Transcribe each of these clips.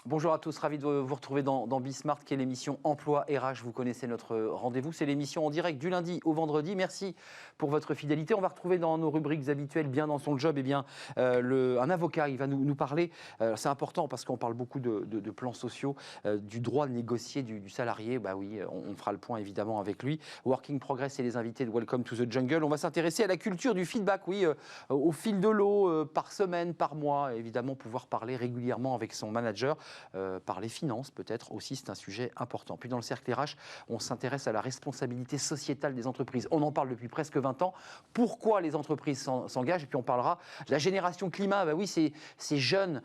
Bonjour à tous, ravi de vous retrouver dans Bismart, qui est l'émission Emploi RH. Vous connaissez notre rendez-vous, c'est l'émission en direct du lundi au vendredi. Merci pour votre fidélité. On va retrouver dans nos rubriques habituelles, bien dans son job, un avocat. Il va nous parler, c'est important parce qu'on parle beaucoup de plans sociaux, du droit de négocier du salarié. Bah oui, on fera le point évidemment avec lui. Working Progress et les invités de Welcome to the Jungle. On va s'intéresser à la culture du feedback, oui, au fil de l'eau, par semaine, par mois. Évidemment, pouvoir parler régulièrement avec son manager. Par les finances peut-être aussi, c'est un sujet important. Puis dans le cercle RH, on s'intéresse à la responsabilité sociétale des entreprises. On en parle depuis presque 20 ans. Pourquoi les entreprises s'engagent? Et puis on parlera de la génération climat. Bah oui, ces jeunes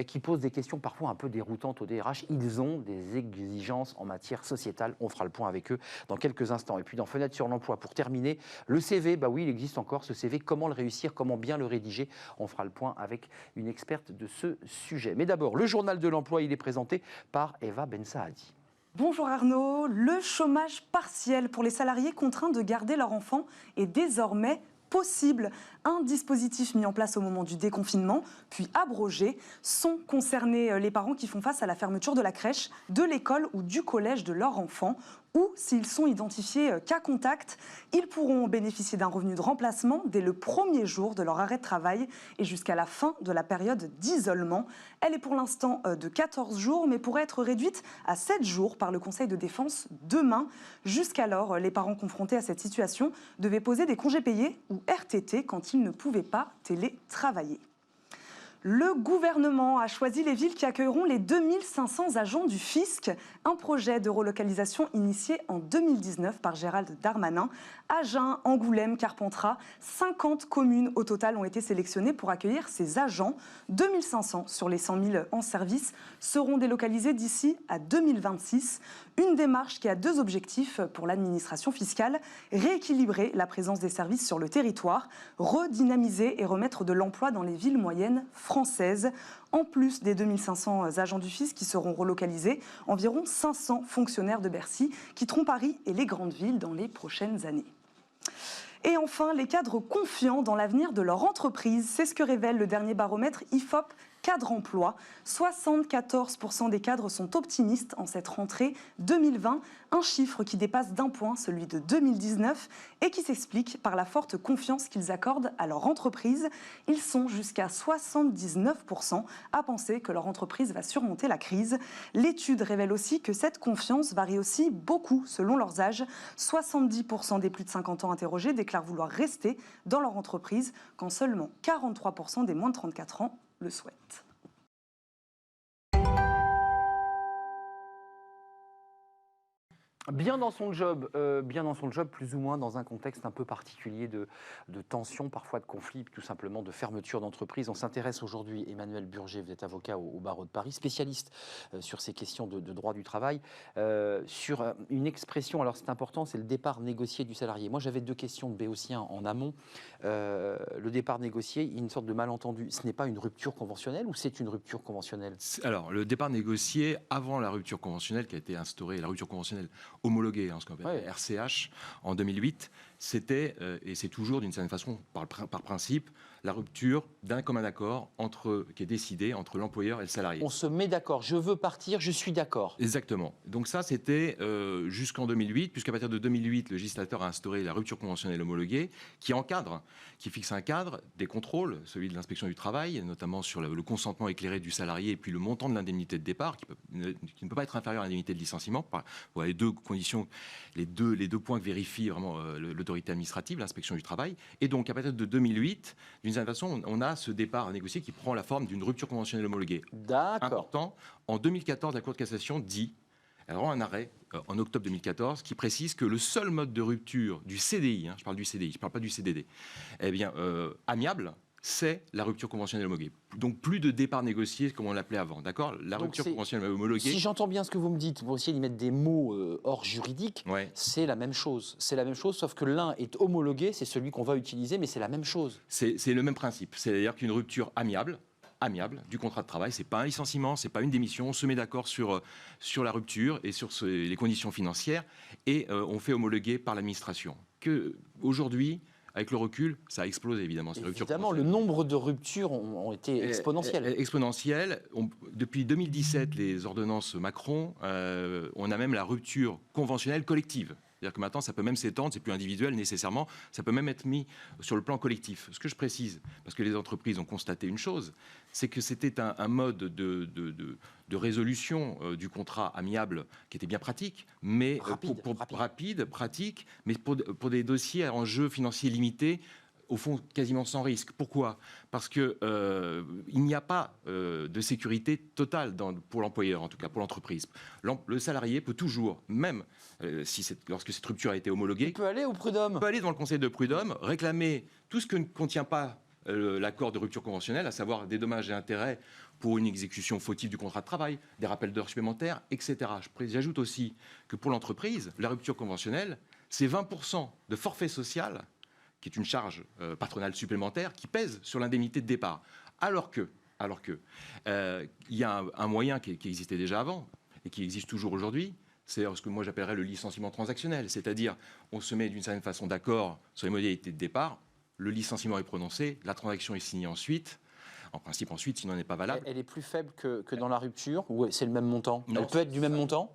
qui posent des questions parfois un peu déroutantes au DRH. Ils ont des exigences en matière sociétale. On fera le point avec eux dans quelques instants. Et puis dans Fenêtre sur l'emploi, pour terminer, le CV, bah oui, il existe encore ce CV. Comment le réussir? Comment bien le rédiger? On fera le point avec une experte de ce sujet. Mais d'abord, le journal de l'emploi, il est présenté par Eva Bensaadi. Bonjour Arnaud, le chômage partiel pour les salariés contraints de garder leur enfant est désormais possible. Un dispositif mis en place au moment du déconfinement, puis abrogé. Sont concernés les parents qui font face à la fermeture de la crèche, de l'école ou du collège de leur enfant. Ou s'ils sont identifiés cas contact, ils pourront bénéficier d'un revenu de remplacement dès le premier jour de leur arrêt de travail et jusqu'à la fin de la période d'isolement. Elle est pour l'instant de 14 jours, mais pourrait être réduite à 7 jours par le Conseil de défense demain. Jusqu'alors, les parents confrontés à cette situation devaient poser des congés payés ou RTT quand ils ne pouvaient pas télétravailler. Le gouvernement a choisi les villes qui accueilleront les 2500 agents du fisc, un projet de relocalisation initié en 2019 par Gérald Darmanin. Agen, Angoulême, Carpentras, 50 communes au total ont été sélectionnées pour accueillir ces agents. 2500 sur les 100 000 en service seront délocalisés d'ici à 2026. Une démarche qui a deux objectifs pour l'administration fiscale: rééquilibrer la présence des services sur le territoire, redynamiser et remettre de l'emploi dans les villes moyennes françaises. En plus des 2500 agents du fisc qui seront relocalisés, environ 500 fonctionnaires de Bercy quitteront Paris et les grandes villes dans les prochaines années. Et enfin, les cadres confiants dans l'avenir de leur entreprise, c'est ce que révèle le dernier baromètre IFOP Cadre Emploi. 74% des cadres sont optimistes en cette rentrée 2020, un chiffre qui dépasse d'un point celui de 2019 et qui s'explique par la forte confiance qu'ils accordent à leur entreprise. Ils sont jusqu'à 79% à penser que leur entreprise va surmonter la crise. L'étude révèle aussi que cette confiance varie aussi beaucoup selon leurs âges. 70% des plus de 50 ans interrogés déclarent vouloir rester dans leur entreprise, quand seulement 43% des moins de 34 ans le souhaitent. Bien dans son job, plus ou moins dans un contexte un peu particulier de tension, parfois de conflit, tout simplement de fermeture d'entreprise. On s'intéresse aujourd'hui, Emmanuel Burger, vous êtes avocat au barreau de Paris, spécialiste sur ces questions de droit du travail, sur une expression, alors c'est important, c'est le départ négocié du salarié. Moi j'avais deux questions de Béotien en amont. Le départ négocié, il y a une sorte de malentendu. Ce n'est pas une rupture conventionnelle ou c'est une rupture conventionnelle? Alors, le départ négocié avant la rupture conventionnelle qui a été instaurée, la rupture conventionnelle homologuée, ce qu'on appelle RCH, en 2008, c'était, et c'est toujours d'une certaine façon, par principe, la rupture d'un commun accord qui est décidé entre l'employeur et le salarié. On se met d'accord, je veux partir, je suis d'accord. Exactement. Donc ça, c'était jusqu'en 2008, puisqu'à partir de 2008, le législateur a instauré la rupture conventionnelle homologuée, qui fixe un cadre, des contrôles, celui de l'inspection du travail, notamment sur le consentement éclairé du salarié, et puis le montant de l'indemnité de départ, qui ne peut pas être inférieur à l'indemnité de licenciement. Voilà les deux conditions, les deux points que vérifie vraiment l'autorité administrative, l'inspection du travail. Et donc, à partir de 2008, d'une certaine façon, on a ce départ négocié qui prend la forme d'une rupture conventionnelle homologuée. D'accord. Important. En 2014, la Cour de cassation dit, elle rend un arrêt en octobre 2014 qui précise que le seul mode de rupture du CDI, je parle du CDI, je ne parle pas du CDD, amiable, c'est la rupture conventionnelle homologuée. Donc plus de départ négocié comme on l'appelait avant, d'accord? La rupture conventionnelle homologuée. Si j'entends bien ce que vous me dites, pour essayer d'y mettre des mots hors juridique, c'est la même chose. C'est la même chose, sauf que l'un est homologué, c'est celui qu'on va utiliser, mais c'est la même chose. C'est le même principe. C'est-à-dire qu'une rupture amiable du contrat de travail, c'est pas un licenciement, c'est pas une démission, on se met d'accord sur la rupture et sur les conditions financières et on fait homologuer par l'administration. Aujourd'hui, Avec le recul, ça a explosé évidemment. Ces ruptures Évidemment, le nombre de ruptures ont été exponentielles. Exponentielles. Depuis 2017, les ordonnances Macron, on a même la rupture conventionnelle collective. C'est-à-dire que maintenant, ça peut même s'étendre, c'est plus individuel nécessairement, ça peut même être mis sur le plan collectif. Ce que je précise, parce que les entreprises ont constaté une chose, c'est que c'était un mode de résolution du contrat amiable qui était bien pratique, mais rapide, pratique, mais pour des dossiers à enjeux financiers limités, au fond, quasiment sans risque. Pourquoi ? Parce qu'il n'y a pas de sécurité totale pour l'employeur, en tout cas pour l'entreprise. Le salarié peut toujours, même lorsque cette rupture a été homologuée, il peut aller au prud'homme. Peut aller devant le conseil de prud'homme, réclamer tout ce que ne contient pas l'accord de rupture conventionnelle, à savoir des dommages et intérêts pour une exécution fautive du contrat de travail, des rappels d'heures supplémentaires, etc. J'ajoute aussi que pour l'entreprise, la rupture conventionnelle, c'est 20% de forfait social, qui est une charge patronale supplémentaire qui pèse sur l'indemnité de départ. Alors que il y a un moyen qui existait déjà avant et qui existe toujours aujourd'hui, c'est ce que moi j'appellerais le licenciement transactionnel, c'est-à-dire on se met d'une certaine façon d'accord sur les modalités de départ, le licenciement est prononcé, la transaction est signée ensuite. En principe, ensuite, sinon elle n'est pas valable. Elle est plus faible que dans la rupture, ou c'est le même montant? Non, elle peut être du même montant?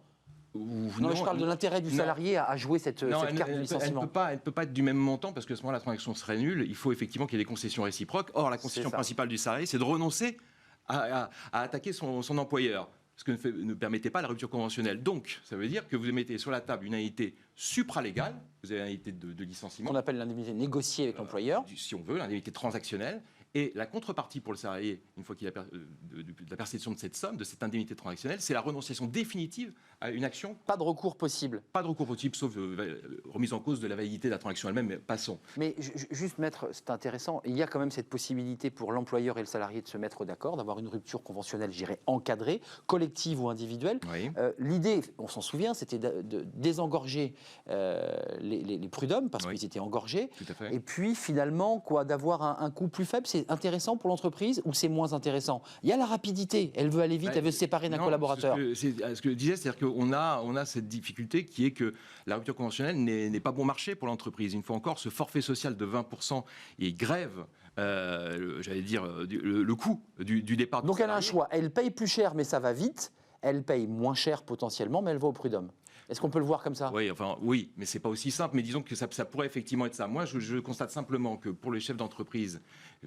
Non, mais je parle de l'intérêt du salarié à jouer cette carte du licenciement. Elle ne peut pas être du même montant parce que à ce moment-là, la transaction serait nulle. Il faut effectivement qu'il y ait des concessions réciproques. Or, la concession principale du salarié, c'est de renoncer à attaquer son employeur, ce que ne permettait pas la rupture conventionnelle. Donc, ça veut dire que vous mettez sur la table une indemnité supralégale, vous avez une indemnité de licenciement. Qu'on appelle l'indemnité négociée avec l'employeur. Si on veut, l'indemnité transactionnelle. Et la contrepartie pour le salarié, une fois qu'il a la perception de cette somme, de cette indemnité transactionnelle, c'est la renonciation définitive à une action. Pas de recours possible. Pas de recours possible, sauf remise en cause de la validité de la transaction elle-même, mais passons. Mais juste, maître, c'est intéressant, il y a quand même cette possibilité pour l'employeur et le salarié de se mettre d'accord, d'avoir une rupture conventionnelle, je dirais, encadrée, collective ou individuelle. Oui. L'idée, on s'en souvient, c'était de désengorger les prud'hommes, parce qu'ils étaient engorgés. Tout à fait. Et puis, finalement, d'avoir un coût plus faible, c'est intéressant pour l'entreprise ou c'est moins intéressant? Il y a la rapidité, elle veut aller vite, elle veut se séparer d'un collaborateur. Ce que je disais, c'est-à-dire qu'on a cette difficulté qui est que la rupture conventionnelle n'est pas bon marché pour l'entreprise. Une fois encore, ce forfait social de 20% et grève, j'allais dire, le coût du départ. Donc elle a un choix, elle paye plus cher mais ça va vite, elle paye moins cher potentiellement mais elle va au prud'homme. Est-ce qu'on peut le voir comme ça? Oui, mais c'est pas aussi simple. Mais disons que ça pourrait effectivement être ça. Moi, je constate simplement que pour les chefs d'entreprise,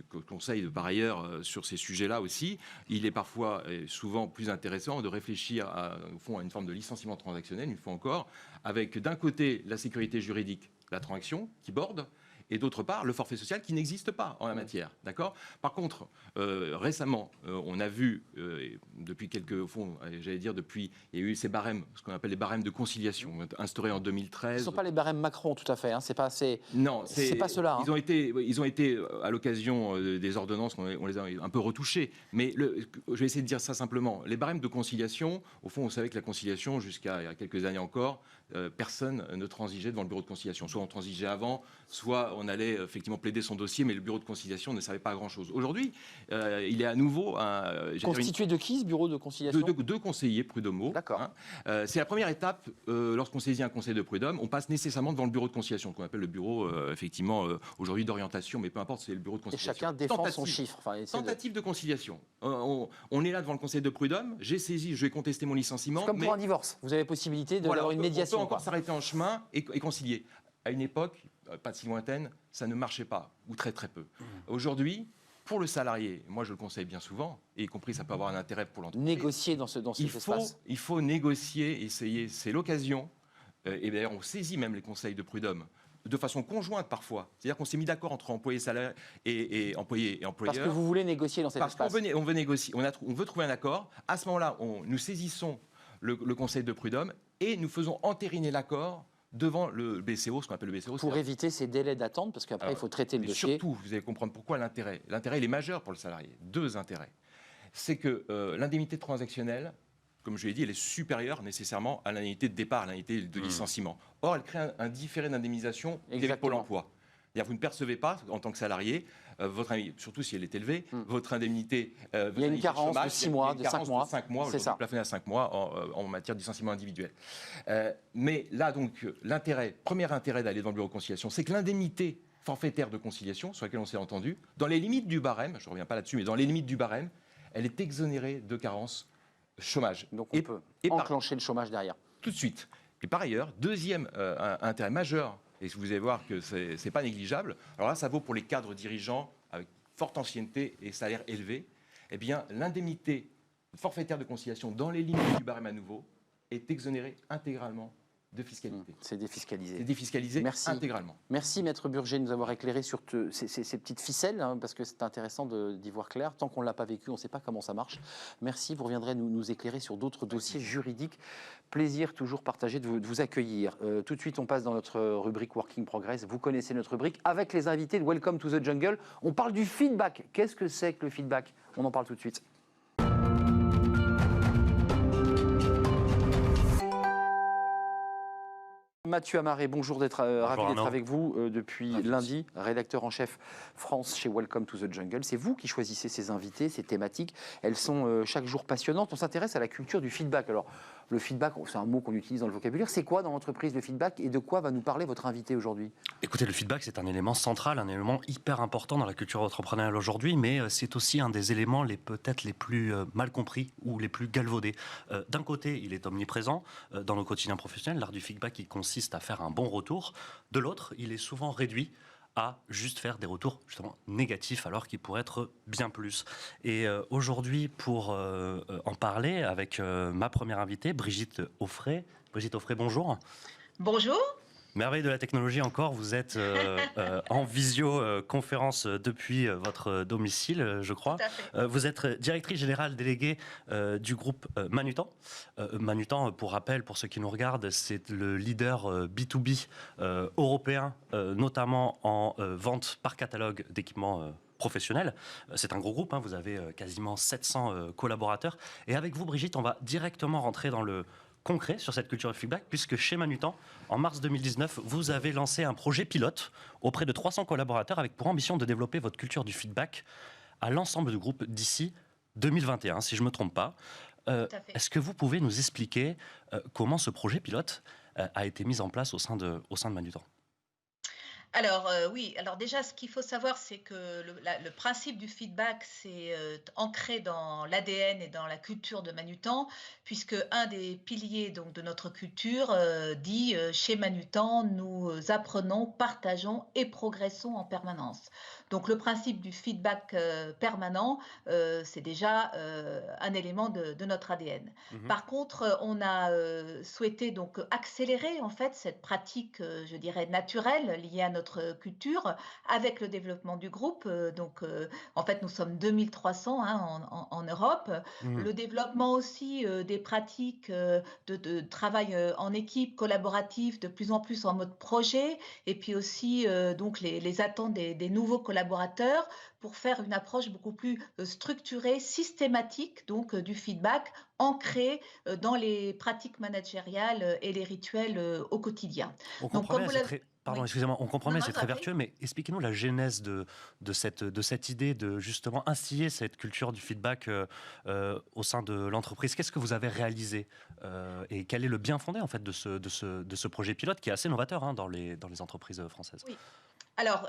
que je conseille par ailleurs sur ces sujets-là aussi, il est parfois et souvent plus intéressant de réfléchir au fond à une forme de licenciement transactionnel, une fois encore, avec d'un côté la sécurité juridique, la transaction qui borde, et d'autre part, le forfait social qui n'existe pas en la matière. D'accord ? Par contre, récemment, on a vu, depuis depuis, il y a eu ces barèmes, ce qu'on appelle les barèmes de conciliation, instaurés en 2013. Ce ne sont pas les barèmes Macron, tout à fait. Hein. C'est pas cela. Ils ont été à l'occasion des ordonnances, on les a un peu retouchés. Mais je vais essayer de dire ça simplement. Les barèmes de conciliation, au fond, on savait que la conciliation, jusqu'à il y a quelques années encore, personne ne transigeait devant le bureau de conciliation. Soit on transigeait avant, soit on allait effectivement plaider son dossier, mais le bureau de conciliation ne savait pas grand-chose. Aujourd'hui, il est à nouveau constitué de qui, ce bureau de conciliation? Deux conseillers prud'homaux. D'accord. Hein. C'est la première étape. Lorsqu'on saisit un conseil de prud'homme, on passe nécessairement devant le bureau de conciliation, qu'on appelle le bureau, effectivement, aujourd'hui d'orientation, mais peu importe, c'est le bureau de conciliation. Et chacun défend son chiffre. Tentative de conciliation. On est là devant le conseil de prud'homme, j'ai saisi, je vais contester mon licenciement. C'est comme pour un divorce. Vous avez possibilité d'avoir une médiation. On peut encore s'arrêter en chemin et concilier. À une époque, pas si lointaine, ça ne marchait pas, ou très très peu. Aujourd'hui, pour le salarié, moi je le conseille bien souvent, et y compris ça peut avoir un intérêt pour l'entreprise. Négocier dans cet espace. Il faut négocier, essayer, c'est l'occasion, et d'ailleurs on saisit même les conseils de prud'homme, de façon conjointe parfois. C'est-à-dire qu'on s'est mis d'accord entre employés salariés et employés et employeurs. Parce que vous voulez négocier dans cet espace. Parce qu'on veut négocier, on veut trouver un accord. À ce moment-là, nous saisissons le conseil de prud'homme et nous faisons entériner l'accord devant le BCO, ce qu'on appelle le BCO. Pour éviter ces délais d'attente, parce qu'après, il faut traiter le dossier. Surtout, vous allez comprendre pourquoi l'intérêt. L'intérêt, il est majeur pour le salarié. Deux intérêts. C'est que l'indemnité transactionnelle, comme je l'ai dit, elle est supérieure nécessairement à l'indemnité de départ, à l'indemnité de licenciement. Or, elle crée un différé d'indemnisation avec Pôle emploi. C'est-à-dire, vous ne percevez pas, en tant que salarié, surtout si elle est élevée, votre indemnité. Il y a une carence de 6 mois, de 5 mois. 5 mois, c'est ça. Plafonné à 5 mois en matière de licenciement individuel. Mais là, donc, premier intérêt d'aller dans le bureau de conciliation, c'est que l'indemnité forfaitaire de conciliation, sur laquelle on s'est entendu, dans les limites du barème, je ne reviens pas là-dessus, mais dans les limites du barème, elle est exonérée de carence chômage. Donc on peut enclencher le chômage derrière. Tout de suite. Et par ailleurs, deuxième intérêt majeur, et vous allez voir que ce n'est pas négligeable, alors là, ça vaut pour les cadres dirigeants avec forte ancienneté et salaire élevé, eh bien, l'indemnité forfaitaire de conciliation dans les limites du barème à nouveau est exonérée intégralement de fiscalité. C'est défiscalisé. C'est défiscalisé intégralement. Merci Maître Burger de nous avoir éclairé sur ces petites ficelles, hein, parce que c'est intéressant d'y voir clair. Tant qu'on ne l'a pas vécu, on ne sait pas comment ça marche. Merci, vous reviendrez nous éclairer sur d'autres dossiers juridiques. Plaisir toujours partagé de vous accueillir. Tout de suite, on passe dans notre rubrique Working Progress. Vous connaissez notre rubrique avec les invités de Welcome to the Jungle. On parle du feedback. Qu'est-ce que c'est que le feedback? On en parle tout de suite. Mathieu Amaré, bonjour ravi d'être avec vous depuis lundi, rédacteur en chef France chez Welcome to the Jungle. C'est vous qui choisissez ces invités, ces thématiques. Elles sont chaque jour passionnantes. On s'intéresse à la culture du feedback. Alors, le feedback, c'est un mot qu'on utilise dans le vocabulaire. C'est quoi dans l'entreprise le feedback et de quoi va nous parler votre invité aujourd'hui? Écoutez, le feedback, c'est un élément central, un élément hyper important dans la culture entrepreneuriale aujourd'hui, mais c'est aussi un des éléments peut-être les plus mal compris ou les plus galvaudés. D'un côté, il est omniprésent dans nos quotidiens professionnels. L'art du feedback, il consiste à faire un bon retour. De l'autre, il est souvent réduit à juste faire des retours justement négatifs alors qu'il pourrait être bien plus. Et aujourd'hui, pour en parler avec ma première invitée, Brigitte Offray. Brigitte Offray, bonjour. Bonjour. Merveille de la technologie encore, vous êtes en visioconférence depuis votre domicile, je crois. Tout à fait. Vous êtes directrice générale déléguée du groupe Manutan. Manutan, pour rappel, pour ceux qui nous regardent, c'est le leader B2B européen, notamment en vente par catalogue d'équipements professionnels. C'est un gros groupe, hein, vous avez quasiment 700 collaborateurs. Et avec vous, Brigitte, on va directement rentrer dans le concret sur cette culture de feedback, puisque chez Manutan, en mars 2019, vous avez lancé un projet pilote auprès de 300 collaborateurs avec pour ambition de développer votre culture du feedback à l'ensemble du groupe d'ici 2021, si je ne me trompe pas. Est-ce que vous pouvez nous expliquer comment ce projet pilote a été mis en place au sein de Manutan? Alors oui, alors déjà ce qu'il faut savoir c'est que le principe du feedback c'est ancré dans l'ADN et dans la culture de Manutan, puisque un des piliers donc de notre culture dit chez Manutan nous apprenons, partageons et progressons en permanence. Donc le principe du feedback permanent c'est déjà un élément de notre ADN. Par contre on a souhaité donc accélérer en fait cette pratique je dirais naturelle liée à notre culture avec le développement du groupe. En fait, nous sommes 2300 hein, en Europe. Le développement aussi des pratiques de travail en équipe collaborative de plus en plus en mode projet et puis aussi donc les attentes des nouveaux collaborateurs pour faire une approche beaucoup plus structurée, systématique donc du feedback ancré dans les pratiques managériales et les rituels au quotidien. Donc, comme vous l'avez... Pardon, excusez-moi, on comprend bien, c'est très vertueux, mais expliquez-nous la genèse de cette idée de justement instiller cette culture du feedback au sein de l'entreprise. Qu'est-ce que vous avez réalisé et quel est le bien fondé en fait de ce projet pilote qui est assez novateur hein, dans les entreprises françaises? Oui. Alors,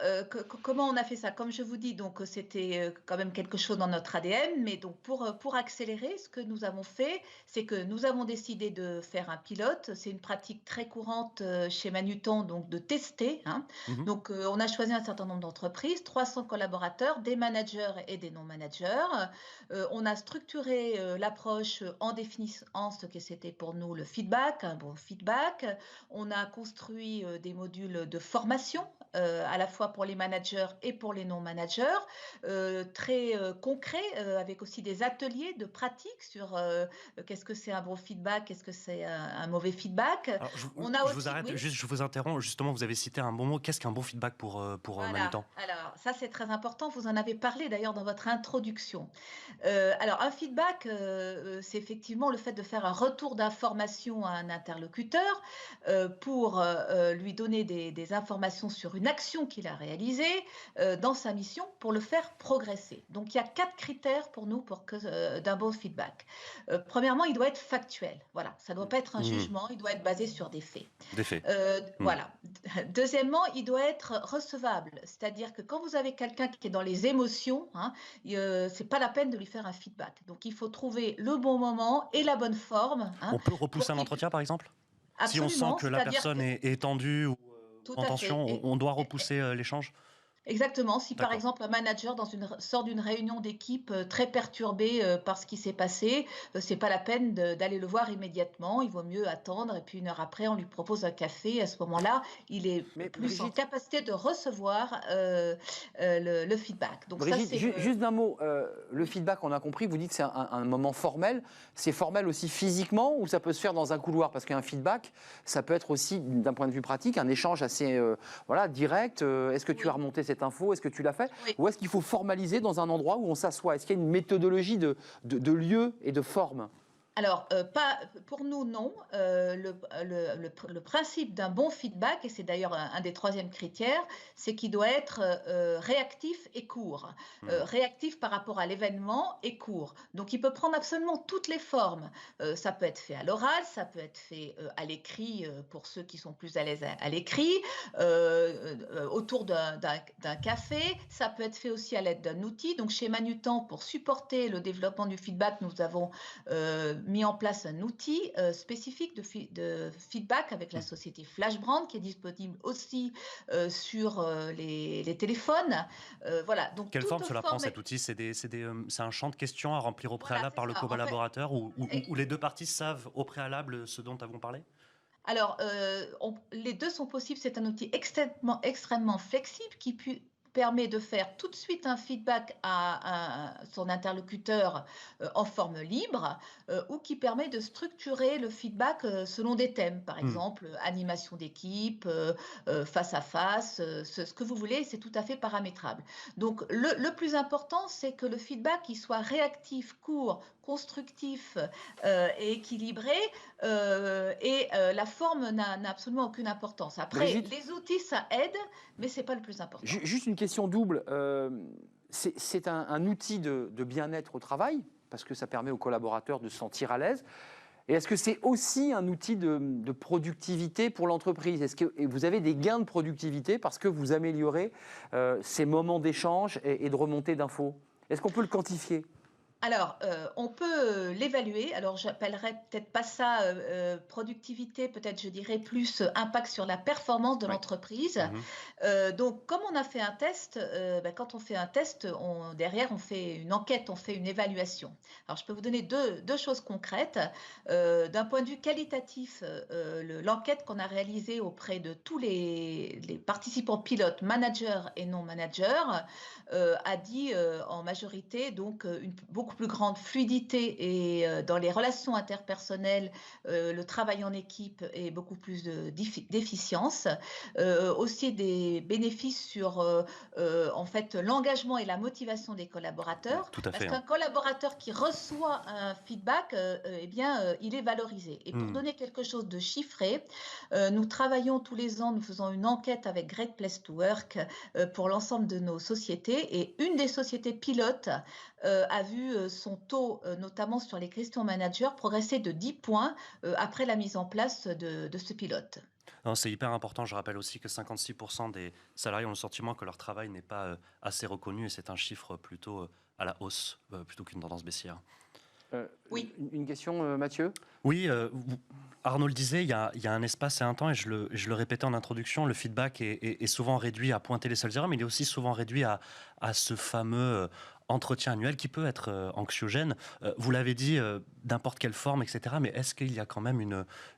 comment on a fait ça? Comme je vous dis, donc c'était quand même quelque chose dans notre ADN, mais donc pour accélérer, ce que nous avons fait, c'est que nous avons décidé de faire un pilote. C'est une pratique très courante chez Manutan, donc de tester. Hein. Donc, on a choisi un certain nombre d'entreprises, 300 collaborateurs, des managers et des non-managers. On a structuré l'approche en définissant ce que c'était pour nous le feedback, un bon feedback. On a construit des modules de formation à la fois pour les managers et pour les non-managers, très concrets, avec aussi des ateliers de pratique sur qu'est-ce que c'est un bon feedback, qu'est-ce que c'est un mauvais feedback. Alors, vous arrête, oui. Juste, je vous interromps, justement, vous avez cité un bon mot, qu'est-ce qu'un bon feedback pour voilà. Manutan? Alors, ça c'est très important, vous en avez parlé d'ailleurs dans votre introduction. Alors, un feedback, c'est effectivement le fait de faire un retour d'information à un interlocuteur pour lui donner des informations sur une une action qu'il a réalisée dans sa mission pour le faire progresser. Donc il y a 4 critères pour nous d'un bon feedback. Premièrement, il doit être factuel. Voilà, ça ne doit pas être un jugement, il doit être basé sur des faits. Des faits. Voilà. Deuxièmement, il doit être recevable, c'est-à-dire que quand vous avez quelqu'un qui est dans les émotions, c'est pas la peine de lui faire un feedback. Donc il faut trouver le bon moment et la bonne forme. On peut repousser un entretien, par exemple? Absolument, si on sent que la personne est tendue ou en tension, on doit repousser l'échange? Exactement. Si par exemple un manager sort d'une réunion d'équipe très perturbé par ce qui s'est passé, c'est pas la peine d'aller le voir immédiatement. Il vaut mieux attendre et puis 1 heure après, on lui propose un café. À ce moment-là, il est plus en capacité de recevoir le feedback. Donc Brigitte, ça, c'est juste d'un mot, le feedback, on a compris, vous dites que c'est un moment formel. C'est formel aussi physiquement ou ça peut se faire dans un couloir? Parce qu'un feedback, ça peut être aussi, d'un point de vue pratique, un échange assez direct. Est-ce que tu as remonté cette info? Est-ce que tu l'as fait? Ou est-ce qu'il faut formaliser dans un endroit où on s'assoit? Est-ce qu'il y a une méthodologie de lieu et de forme? Alors, pas, pour nous, non. Le principe d'un bon feedback, et c'est d'ailleurs un des 3e critères, c'est qu'il doit être réactif et court. Réactif par rapport à l'événement et court. Donc, il peut prendre absolument toutes les formes. Ça peut être fait à l'oral, ça peut être fait à l'écrit pour ceux qui sont plus à l'aise à l'écrit, autour d'un café. Ça peut être fait aussi à l'aide d'un outil. Donc, chez Manutan, pour supporter le développement du feedback, nous avons mis en place un outil spécifique de feedback avec la société Flashbrand qui est disponible aussi sur les téléphones. Voilà. Donc, quelle forme cela prend cet outil? C'est un champ de questions à remplir au préalable par le collaborateur où les 2 parties savent au préalable ce dont avons parlé? Alors, les 2 sont possibles. C'est un outil extrêmement flexible qui permet de faire tout de suite un feedback à son interlocuteur en forme libre ou qui permet de structurer le feedback selon des thèmes, par exemple animation d'équipe, face à face, ce que vous voulez, c'est tout à fait paramétrable. Donc le plus important, c'est que le feedback il soit réactif, court, constructif et équilibré et la forme n'a absolument aucune importance. Après, Brigitte, les outils, ça aide, mais ce n'est pas le plus important. Juste une question double. C'est un outil de bien-être au travail, parce que ça permet aux collaborateurs de se sentir à l'aise. Et est-ce que c'est aussi un outil de productivité pour l'entreprise? Est-ce que vous avez des gains de productivité parce que vous améliorez ces moments d'échange et de remontée d'infos? Est-ce qu'on peut le quantifier? Alors, on peut l'évaluer. Alors, j'appellerais peut-être pas ça productivité, peut-être je dirais plus impact sur la performance de l'entreprise. Donc, comme on a fait un test, quand on fait un test, derrière, on fait une enquête, on fait une évaluation. Alors, je peux vous donner deux choses concrètes. D'un point de vue qualitatif, l'enquête qu'on a réalisée auprès de tous les participants pilotes, managers et non managers, a dit en majorité donc une beaucoup plus grande fluidité et dans les relations interpersonnelles, le travail en équipe et beaucoup plus d'efficience. Aussi des bénéfices sur en fait l'engagement et la motivation des collaborateurs. Tout à fait, parce qu'un collaborateur qui reçoit un feedback, eh bien, il est valorisé. Et pour donner quelque chose de chiffré, nous travaillons tous les ans, nous faisons une enquête avec Great Place to Work pour l'ensemble de nos sociétés. Et une des sociétés pilotes a vu son taux, notamment sur les questions managers, progresser de 10 points après la mise en place de ce pilote. C'est hyper important. Je rappelle aussi que 56% des salariés ont le sentiment que leur travail n'est pas assez reconnu et c'est un chiffre plutôt à la hausse plutôt qu'une tendance baissière. Oui. Une question, Mathieu? Oui, Arnaud le disait, il y a un espace et un temps, et je le répétais en introduction, le feedback est souvent réduit à pointer les seules erreurs, mais il est aussi souvent réduit à ce fameux entretien annuel qui peut être anxiogène. Vous l'avez dit, n'importe quelle forme, etc. Mais est-ce qu'il y a quand même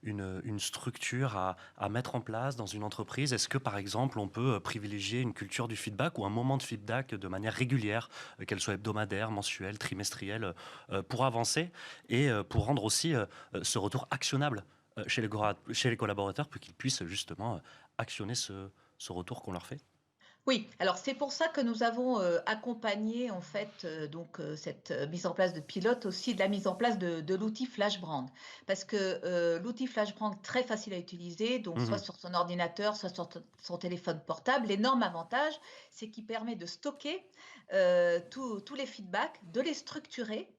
une structure à mettre en place dans une entreprise? Est-ce que, par exemple, on peut privilégier une culture du feedback ou un moment de feedback de manière régulière, qu'elle soit hebdomadaire, mensuelle, trimestrielle, pour avancer et pour rendre aussi ce retour actionnable chez les collaborateurs pour qu'ils puissent justement actionner ce retour qu'on leur fait? Oui, alors c'est pour ça que nous avons accompagné en fait cette mise en place de pilote aussi de la mise en place de l'outil FlashBrand. Parce que l'outil FlashBrand très facile à utiliser, donc soit Mhm. sur son ordinateur, soit sur son téléphone portable. L'énorme avantage, c'est qu'il permet de stocker tous les feedbacks, de les structurer.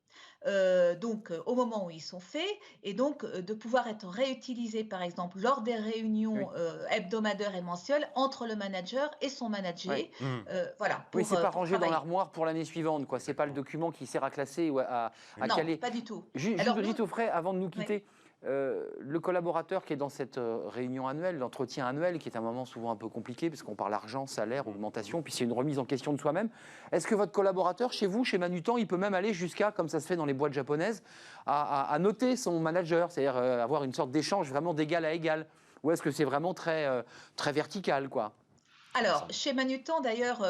Au moment où ils sont faits et donc de pouvoir être réutilisés par exemple lors des Oui, réunions hebdomadaires et mensuelles entre le manager et son manager, oui. Mhm. voilà, Oui, c'est pas pour rangé dans travailler. l'armoire pour l'année suivante, quoi. C'est pas le document qui sert à classer ou à Non, caler. pas du tout. Juste Alors nous, Brigitte Aufray, avant de nous oui, quitter, le collaborateur qui est dans cette réunion annuelle, l'entretien annuel, qui est un moment souvent un peu compliqué, parce qu'on parle argent, salaire, augmentation, puis c'est une remise en question de soi-même. Est-ce que votre collaborateur, chez vous, chez Manutan, il peut même aller jusqu'à, comme ça se fait dans les boîtes japonaises, à noter son manager, c'est-à-dire avoir une sorte d'échange vraiment d'égal à égal? Ou est-ce que c'est vraiment très vertical, quoi? alors, chez Manutan, d'ailleurs,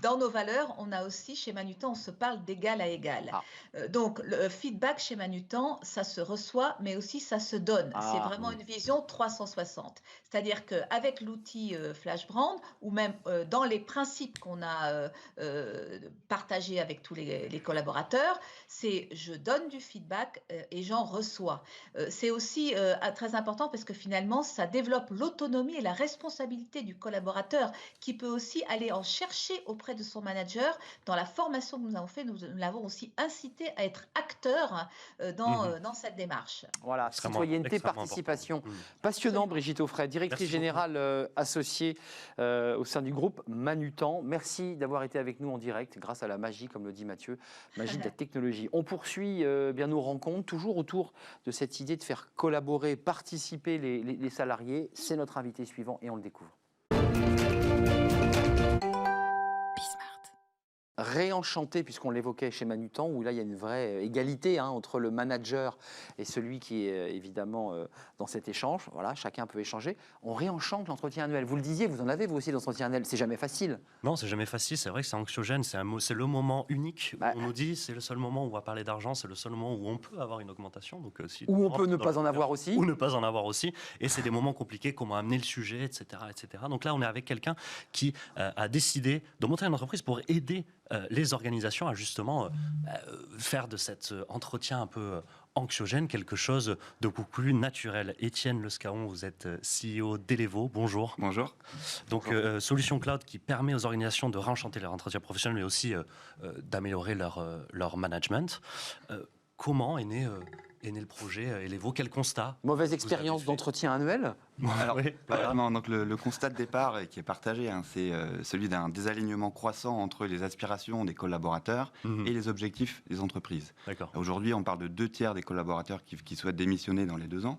dans nos valeurs, on a aussi, chez Manutan, on se parle d'égal à égal. Ah, Donc, le feedback chez Manutan, ça se reçoit, mais aussi ça se donne. C'est ah, vraiment une vision 360. C'est-à-dire qu'avec l'outil FlashBrand, ou même dans les principes qu'on a partagés avec tous les collaborateurs, c'est je donne du feedback et j'en reçois. C'est aussi très important parce que finalement, ça développe l'autonomie et la responsabilité du collaborateur qui peut aussi aller en chercher auprès de son manager. Dans la formation que nous avons fait, nous l'avons aussi incité à être acteur Mhm. dans cette démarche. voilà, Extrêmement, citoyenneté, extrêmement participation. important. Mhm. Passionnant, Absolument. Brigitte Aufray, directrice Merci beaucoup. générale associée au sein du groupe Manutan. Merci d'avoir été avec nous en direct, grâce à la magie, comme le dit Mathieu, magie de la technologie. On poursuit bien nos rencontres, toujours autour de cette idée de faire collaborer, participer les salariés. C'est notre invité suivant et on le découvre. Réenchanté, puisqu'on l'évoquait chez Manutan, où là il y a une vraie égalité entre le manager et celui qui est évidemment dans cet échange. Voilà, chacun peut échanger. On réenchante l'entretien annuel. Vous le disiez, vous en avez vous aussi l'entretien annuel. C'est jamais facile. Non, c'est jamais facile. C'est vrai que c'est anxiogène. C'est le moment unique où Bah, on nous dit c'est le seul moment où on va parler d'argent, c'est le seul moment où on peut avoir une augmentation. Donc, Ou on peut ne pas en avoir aussi. Ou ne pas en avoir aussi. Et c'est des moments compliqués, comment amener le sujet, etc., etc. Donc là, on est avec quelqu'un qui a décidé de monter une entreprise pour aider les organisations à justement faire de cet entretien un peu anxiogène quelque chose de beaucoup plus naturel. Étienne Lescaron, vous êtes CEO d'Elevo. Bonjour. Bonjour. Donc, Solution Cloud qui permet aux organisations de réenchanter leur entretien professionnel, mais aussi d'améliorer leur management. Comment est né le projet Elevo? Quel constat? Mauvaise vous expérience avez fait d'entretien annuel. Alors, Oui, voilà. non, donc le constat de départ qui est partagé, c'est celui d'un désalignement croissant entre les aspirations des collaborateurs et les objectifs des entreprises. D'accord. Aujourd'hui, on parle de 2 tiers des collaborateurs qui souhaitent démissionner dans les 2 ans.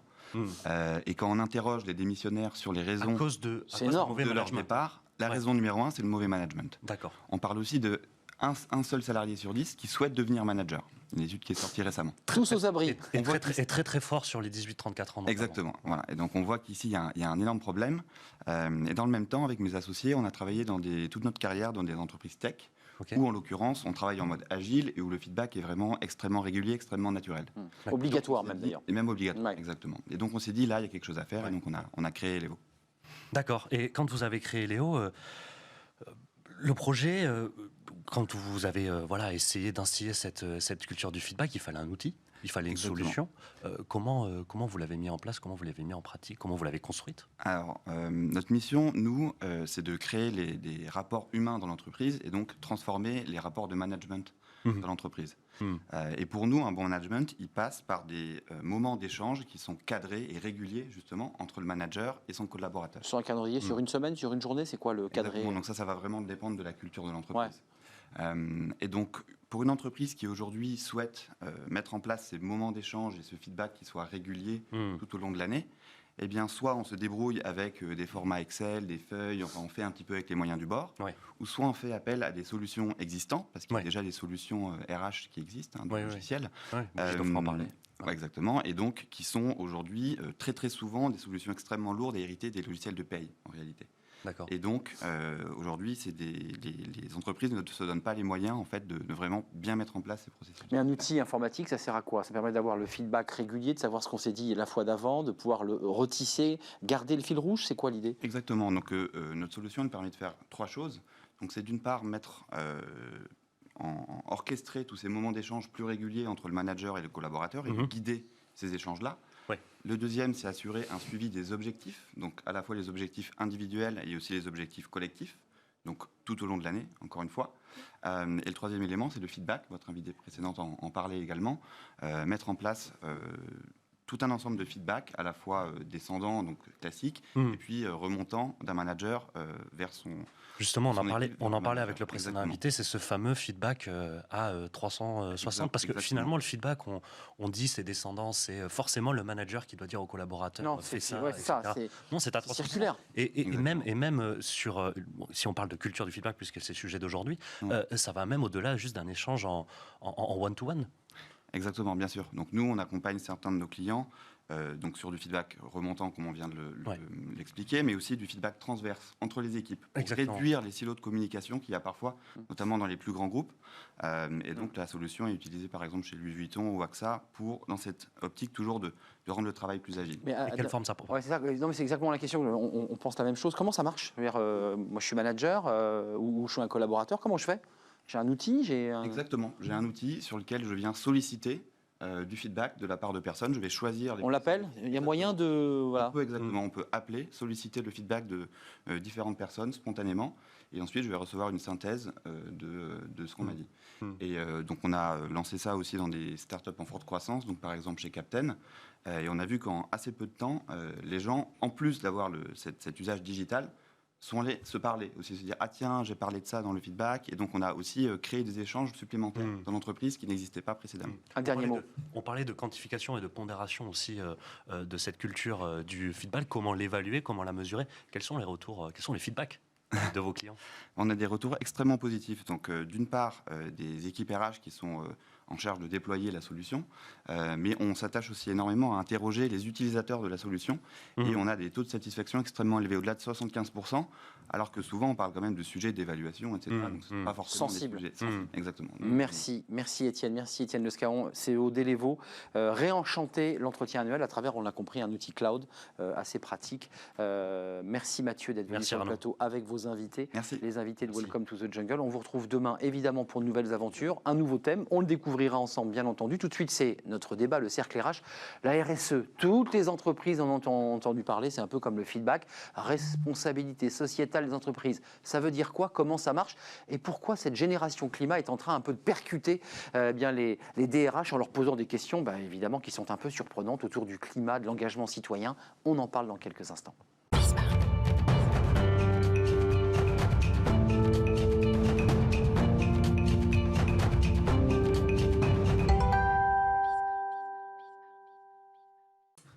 Et quand on interroge les démissionnaires sur les À raisons cause de C'est d'un énorme. mauvais de leur management. départ, la Ouais. raison numéro 1, c'est le mauvais management. D'accord. On parle aussi de un seul salarié sur 10 qui souhaite devenir manager. Une étude qui est sortie récemment. Tous aux abris. Et On voit très, très, très fort sur les 18-34 ans. notamment. Exactement. Voilà. Et donc on voit qu'ici il y a un énorme problème. Et dans le même temps, avec mes associés, on a travaillé toute notre carrière dans des entreprises tech, Ok. où en l'occurrence on travaille en mode agile et où le feedback est vraiment extrêmement régulier, extrêmement naturel. Obligatoire Donc, on même s'est dit- d'ailleurs. Et même obligatoire, Ouais. exactement. Et donc on s'est dit là il y a quelque chose à faire et donc on a créé Elevo. D'accord. Et quand vous avez créé Léo, le projet, quand vous avez essayé d'instiller cette culture du feedback, il fallait un outil, il fallait une Exactement. solution. Comment vous l'avez mis en place? Comment vous l'avez mis en pratique? Comment vous l'avez construite? Alors notre mission, nous, c'est de créer des rapports humains dans l'entreprise et donc transformer les rapports de management dans l'entreprise. Et pour nous, un bon management, il passe par des moments d'échange qui sont cadrés et réguliers, justement, entre le manager et son collaborateur. Sur un calendrier, sur une semaine, sur une journée, c'est quoi le cadré? Exactement. Donc ça va vraiment dépendre de la culture de l'entreprise. Et donc, pour une entreprise qui aujourd'hui souhaite mettre en place ces moments d'échange et ce feedback qui soit régulier tout au long de l'année, eh bien, soit on se débrouille avec des formats Excel, des feuilles, enfin, on fait un petit peu avec les moyens du bord, Ouais. ou soit on fait appel à des solutions existantes, parce qu'il y a Ouais. déjà des solutions RH qui existent, des Ouais, ouais. logiciels. Ouais, Brigitte Aufray en parlait. Ouais, exactement, et donc qui sont aujourd'hui très très souvent des solutions extrêmement lourdes et héritées des logiciels de paye, en réalité. D'accord. Et donc, aujourd'hui, les entreprises ne se donnent pas les moyens en fait, de vraiment bien mettre en place ces processus. Mais un outil informatique, ça sert à quoi? Ça permet d'avoir le feedback régulier, de savoir ce qu'on s'est dit la fois d'avant, de pouvoir le retisser, garder le fil rouge. C'est quoi l'idée? Exactement. Donc, notre solution nous permet de faire 3 choses. Donc, c'est d'une part mettre orchestrer tous ces moments d'échange plus réguliers entre le manager et le collaborateur et de guider ces échanges-là. Ouais. Le deuxième, c'est assurer un suivi des objectifs, donc à la fois les objectifs individuels et aussi les objectifs collectifs, donc tout au long de l'année, encore une fois. Et le troisième élément, c'est le feedback. Votre invité précédente en parlait également. Mettre en place tout un ensemble de feedback, à la fois descendant, donc classique, et puis remontant d'un manager vers son... Justement, son on équipe, en parlait manager. avec le précédent Exactement. invité, c'est ce fameux feedback à 360, parce que Exactement. finalement, le feedback, on dit c'est descendant, c'est forcément le manager qui doit dire au collaborateur, Non, fais ça, ouais, etc. ça, c'est Non, c'est à 360. circulaire. Et même sur, si on parle de culture du feedback, puisque c'est le sujet d'aujourd'hui, ça va même au-delà juste d'un échange en one-to-one. Exactement, bien sûr. Donc nous, on accompagne certains de nos clients donc sur du feedback remontant, comme on vient de l'expliquer, mais aussi du feedback transverse entre les équipes pour Exactement. réduire les silos de communication qu'il y a parfois, notamment dans les plus grands groupes. Et donc la solution est utilisée par exemple chez Louis Vuitton ou AXA pour, dans cette optique toujours de rendre le travail plus agile. Mais Et quelle forme ça prend? ouais, c'est ça. Non, mais c'est exactement la question. On pense la même chose. Comment ça marche? Je veux dire, moi, je suis manager ou je suis un collaborateur. Comment je fais? J'ai un outil, Exactement. J'ai un outil sur lequel je viens solliciter du feedback de la part de personnes. Je vais choisir... On l'appelle? Il y a moyen de... Voilà. On peut appeler, solliciter le feedback de différentes personnes spontanément. Et ensuite, je vais recevoir une synthèse de ce qu'on m'a dit. Et donc, on a lancé ça aussi dans des startups en forte croissance, donc par exemple chez Captain. Et on a vu qu'en assez peu de temps, les gens, en plus d'avoir cet usage digital, sont allés se parler aussi, se dire « Ah tiens, j'ai parlé de ça dans le feedback ». Et donc, on a aussi créé des échanges supplémentaires dans l'entreprise qui n'existaient pas précédemment. Un dernier mot. On parlait de quantification et de pondération aussi de cette culture du feedback. Comment l'évaluer, comment la mesurer? Quels sont les retours, quels sont les feedbacks de vos clients? On a des retours extrêmement positifs. Donc, d'une part, des équipes RH qui sont en charge de déployer la solution, mais on s'attache aussi énormément à interroger les utilisateurs de la solution, et on a des taux de satisfaction extrêmement élevés, au-delà de 75%, alors que souvent on parle quand même de sujets d'évaluation, etc. Donc, ce n'est pas forcément sensible. des sujets sensibles. Exactement. Merci Étienne Le Scaron, CEO d'Elevo. Réenchanter l'entretien annuel à travers, on l'a compris, un outil cloud assez pratique. Merci Mathieu d'être venu sur le plateau avec vos invités, Merci. les invités de Welcome to the Jungle. On vous retrouve demain évidemment pour de nouvelles aventures, un nouveau thème, on le découvrira ensemble bien entendu. Tout de suite c'est notre débat, le cercle RH, la RSE. Toutes les entreprises en ont entendu parler, c'est un peu comme le feedback, responsabilité sociétale des entreprises. Ça veut dire quoi? Comment ça marche? Et pourquoi cette génération climat est en train un peu de percuter bien les DRH en leur posant des questions évidemment qui sont un peu surprenantes autour du climat, de l'engagement citoyen. On en parle dans quelques instants.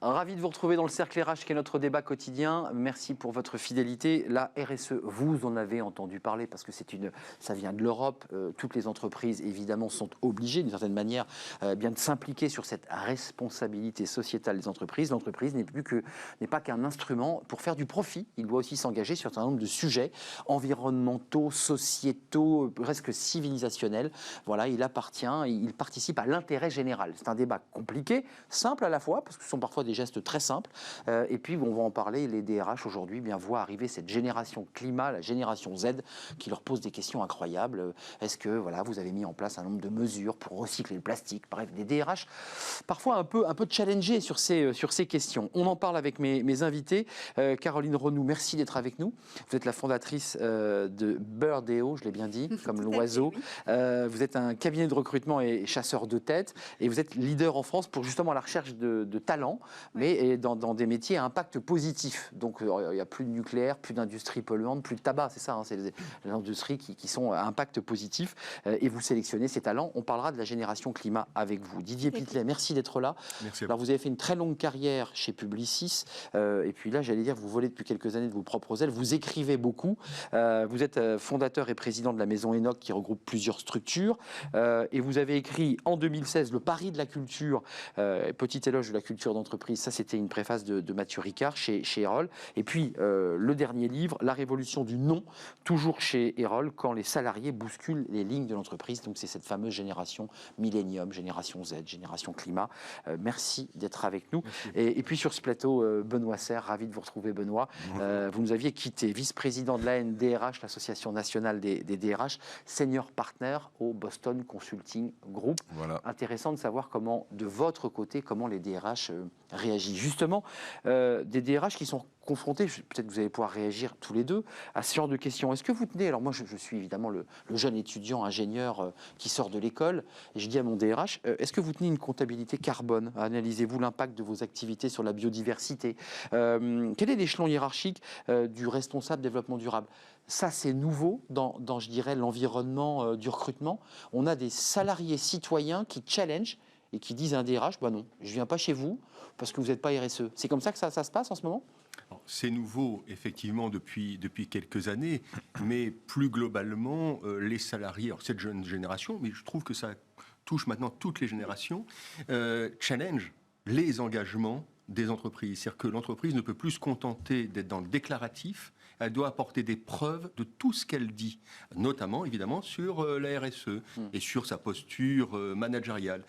Ravi de vous retrouver dans le cercle RH qui est notre débat quotidien. Merci pour votre fidélité. La RSE, vous en avez entendu parler parce que ça vient de l'Europe. Toutes les entreprises, évidemment, sont obligées, d'une certaine manière, bien de s'impliquer sur cette responsabilité sociétale des entreprises. L'entreprise n'est pas qu'un instrument pour faire du profit. Il doit aussi s'engager sur un certain nombre de sujets environnementaux, sociétaux, presque civilisationnels. Voilà, il participe à l'intérêt général. C'est un débat compliqué, simple à la fois, parce que ce sont parfois des gestes très simples. Et puis, on va en parler, les DRH aujourd'hui voient arriver cette génération climat, la génération Z, qui leur pose des questions incroyables. Est-ce que vous avez mis en place un nombre de mesures pour recycler le plastique? Bref, des DRH parfois un peu challengés sur ces questions. On en parle avec mes invités. Caroline Renou, merci d'être avec nous. Vous êt la fondatrice de Birdeo, je l'ai bien dit, comme l'oiseau. Vous êtes un cabinet de recrutement et chasseur de tête, et vous êtes leader en France pour justement la recherche de talents, mais dans des métiers à impact positif. Donc il n'y a plus de nucléaire, plus d'industrie polluante, plus de tabac, c'est ça, c'est les industries qui sont à impact positif, et vous sélectionnez ces talents. On parlera de la génération climat avec vous. Didier Pitlet, merci d'être là. Merci. Alors vous avez fait une très longue carrière chez Publicis, et puis là j'allais dire, vous volez depuis quelques années de vos propres ailes, vous écrivez beaucoup, vous êtes fondateur et président de la Maison Enoch qui regroupe plusieurs structures, et vous avez écrit en 2016 Le Pari de la culture, petit éloge de la culture d'entreprise, ça c'était une préface de Mathieu Ricard chez Erol. Et puis, le dernier livre, La révolution du non, toujours chez Erol, quand les salariés bousculent les lignes de l'entreprise. Donc, c'est cette fameuse génération Millennium, génération Z, génération climat. Merci d'être avec nous. Et puis, sur ce plateau, Benoît Serre, ravi de vous retrouver, Benoît. Vous nous aviez quitté, vice-président de l'ANDRH, l'Association nationale des DRH, senior partner au Boston Consulting Group. Voilà. Intéressant de savoir comment, de votre côté, comment les DRH réagissent. Justement, des DRH qui sont confrontés, peut-être que vous allez pouvoir réagir tous les deux, à ce genre de questions. Est-ce que vous tenez, alors moi je suis évidemment le jeune étudiant ingénieur qui sort de l'école, et je dis à mon DRH, est-ce que vous tenez une comptabilité carbone? Analysez-vous l'impact de vos activités sur la biodiversité? Quel est l'échelon hiérarchique du responsable développement durable? Ça, c'est nouveau dans, je dirais, l'environnement du recrutement. On a des salariés citoyens qui challenge et qui disent à un DRH, bah non, je ne viens pas chez vous parce que vous n'êtes pas RSE. C'est comme ça que ça se passe en ce moment? C'est nouveau, effectivement, depuis quelques années, mais plus globalement, les salariés, alors cette jeune génération, mais je trouve que ça touche maintenant toutes les générations, challenge les engagements des entreprises. C'est-à-dire que l'entreprise ne peut plus se contenter d'être dans le déclaratif, elle doit apporter des preuves de tout ce qu'elle dit, notamment, évidemment, sur la RSE et sur sa posture managériale.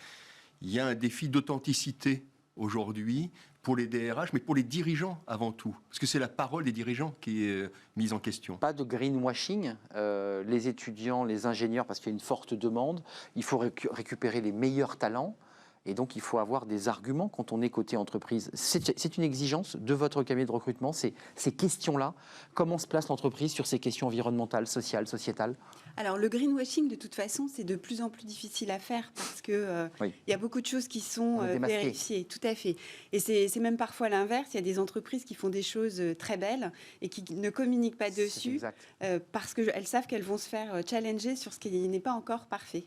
Il y a un défi d'authenticité aujourd'hui pour les DRH, mais pour les dirigeants avant tout, parce que c'est la parole des dirigeants qui est mise en question. Pas de greenwashing, les étudiants, les ingénieurs, parce qu'il y a une forte demande, il faut récupérer les meilleurs talents, et donc il faut avoir des arguments quand on est côté entreprise. C'est une exigence de votre cabinet de recrutement, ces questions-là. Comment se place l'entreprise sur ces questions environnementales, sociales, sociétales? Alors, le greenwashing, de toute façon, c'est de plus en plus difficile à faire parce que y a beaucoup de choses qui sont vérifiées. Tout à fait. Et c'est même parfois l'inverse. Il y a des entreprises qui font des choses très belles et qui ne communiquent pas dessus parce qu'elles savent qu'elles vont se faire challenger sur ce qui n'est pas encore parfait.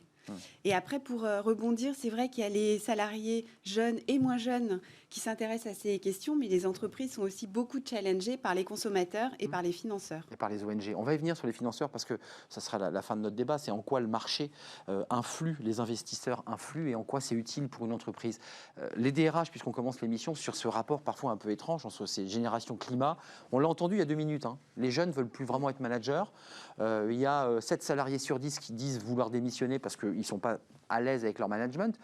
Et après, pour rebondir, c'est vrai qu'il y a les salariés jeunes et moins jeunes qui s'intéressent à ces questions, mais les entreprises sont aussi beaucoup challengées par les consommateurs et par les financeurs. Et par les ONG. On va y venir sur les financeurs parce que ça sera la fin de notre débat. C'est en quoi le marché influe, les investisseurs influent et en quoi c'est utile pour une entreprise. Les DRH, puisqu'on commence l'émission, sur ce rapport parfois un peu étrange entre ces générations climat, on l'a entendu il y a 2 minutes. Les jeunes ne veulent plus vraiment être managers. Il y a 7 salariés sur 10 qui disent vouloir démissionner parce qu'ils ne sont pas à l'aise avec leur management.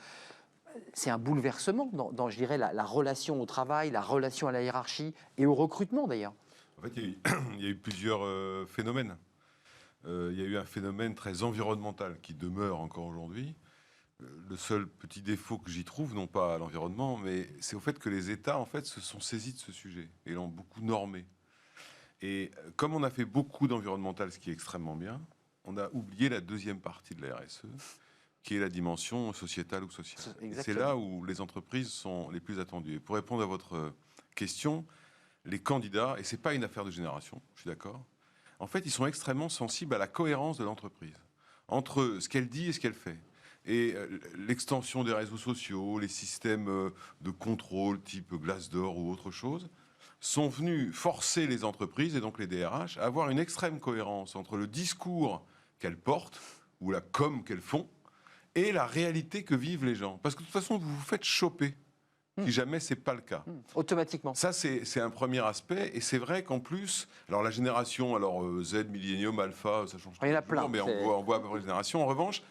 C'est un bouleversement dans je dirais, la relation au travail, la relation à la hiérarchie et au recrutement d'ailleurs. En fait, il y a eu plusieurs phénomènes. Il y a eu un phénomène très environnemental qui demeure encore aujourd'hui. Le seul petit défaut que j'y trouve, non pas à l'environnement, mais c'est au fait que les États en fait, se sont saisis de ce sujet et l'ont beaucoup normé. Et comme on a fait beaucoup d'environnemental, ce qui est extrêmement bien, on a oublié la deuxième partie de la RSE, qui est la dimension sociétale ou sociale. C'est là où les entreprises sont les plus attendues. Et pour répondre à votre question, les candidats, et ce n'est pas une affaire de génération, je suis d'accord, en fait, ils sont extrêmement sensibles à la cohérence de l'entreprise, entre ce qu'elle dit et ce qu'elle fait. Et l'extension des réseaux sociaux, les systèmes de contrôle type Glassdoor ou autre chose, sont venus forcer les entreprises, et donc les DRH, à avoir une extrême cohérence entre le discours qu'elles portent, ou la com qu'elles font, et la réalité que vivent les gens. Parce que de toute façon, vous vous faites choper, si jamais ce n'est pas le cas. Automatiquement. Ça, c'est un premier aspect. Et c'est vrai qu'en plus, alors la génération Z, Millennium, Alpha, ça change. Il y en a plein. Mais on voit à peu près les générations. En revanche,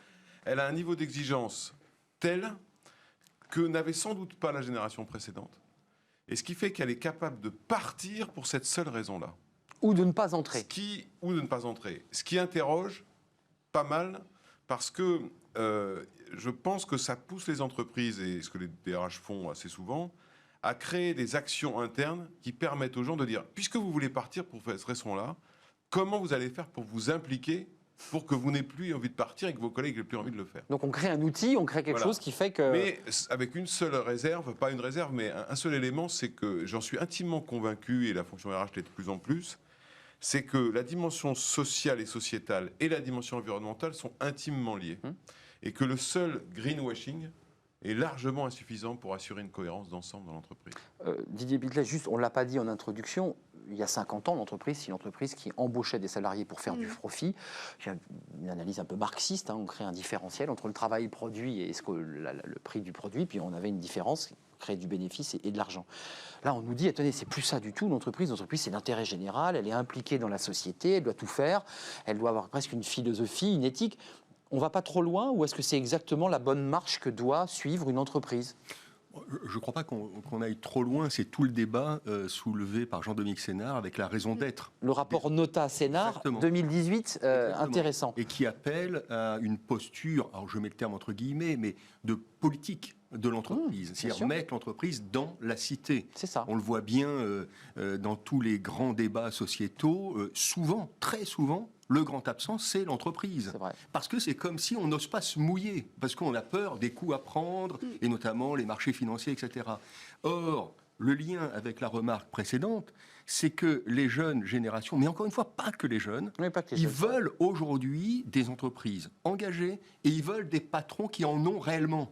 elle a un niveau d'exigence tel que n'avait sans doute pas la génération précédente. Et ce qui fait qu'elle est capable de partir pour cette seule raison-là. Ou de ne pas entrer. Ou de ne pas entrer. Ce qui interroge pas mal, parce que je pense que ça pousse les entreprises, et ce que les DRH font assez souvent, à créer des actions internes qui permettent aux gens de dire, puisque vous voulez partir pour cette raison-là, comment vous allez faire pour vous impliquer pour que vous n'ayez plus envie de partir et que vos collègues n'aient plus envie de le faire. Donc on crée un outil, on crée quelque chose qui fait que... Mais avec une seule réserve, pas une réserve, mais un seul élément, c'est que j'en suis intimement convaincu, et la fonction RH l'est de plus en plus, c'est que la dimension sociale et sociétale et la dimension environnementale sont intimement liées. Et que le seul greenwashing est largement insuffisant pour assurer une cohérence d'ensemble dans l'entreprise. Didier Bitlet, juste, on ne l'a pas dit en introduction, il y a 50 ans, l'entreprise, c'est une entreprise qui embauchait des salariés pour faire du profit. Il y a une analyse un peu marxiste, on crée un différentiel entre le travail et le produit et le prix du produit, puis on avait une différence créer du bénéfice et de l'argent. Là, on nous dit, attendez, c'est plus ça du tout, l'entreprise, c'est l'intérêt général, elle est impliquée dans la société, elle doit tout faire, elle doit avoir presque une philosophie, une éthique. On ne va pas trop loin ou est-ce que c'est exactement la bonne marche que doit suivre une entreprise ? Je ne crois pas qu'on aille trop loin. C'est tout le débat soulevé par Jean-Dominique Sénard avec la raison d'être. Le rapport Nota-Sénard 2018, intéressant. Et qui appelle à une posture, alors je mets le terme entre guillemets, mais de politique de l'entreprise. C'est-à-dire mettre l'entreprise dans la cité. C'est ça. On le voit bien dans tous les grands débats sociétaux. Souvent, très souvent, le grand absent, c'est l'entreprise. C'est vrai. Parce que c'est comme si on n'ose pas se mouiller, parce qu'on a peur des coûts à prendre, et notamment les marchés financiers, etc. Or, le lien avec la remarque précédente, c'est que les jeunes générations, mais encore une fois, pas que les jeunes, ils veulent aujourd'hui des entreprises engagées, et ils veulent des patrons qui en ont réellement.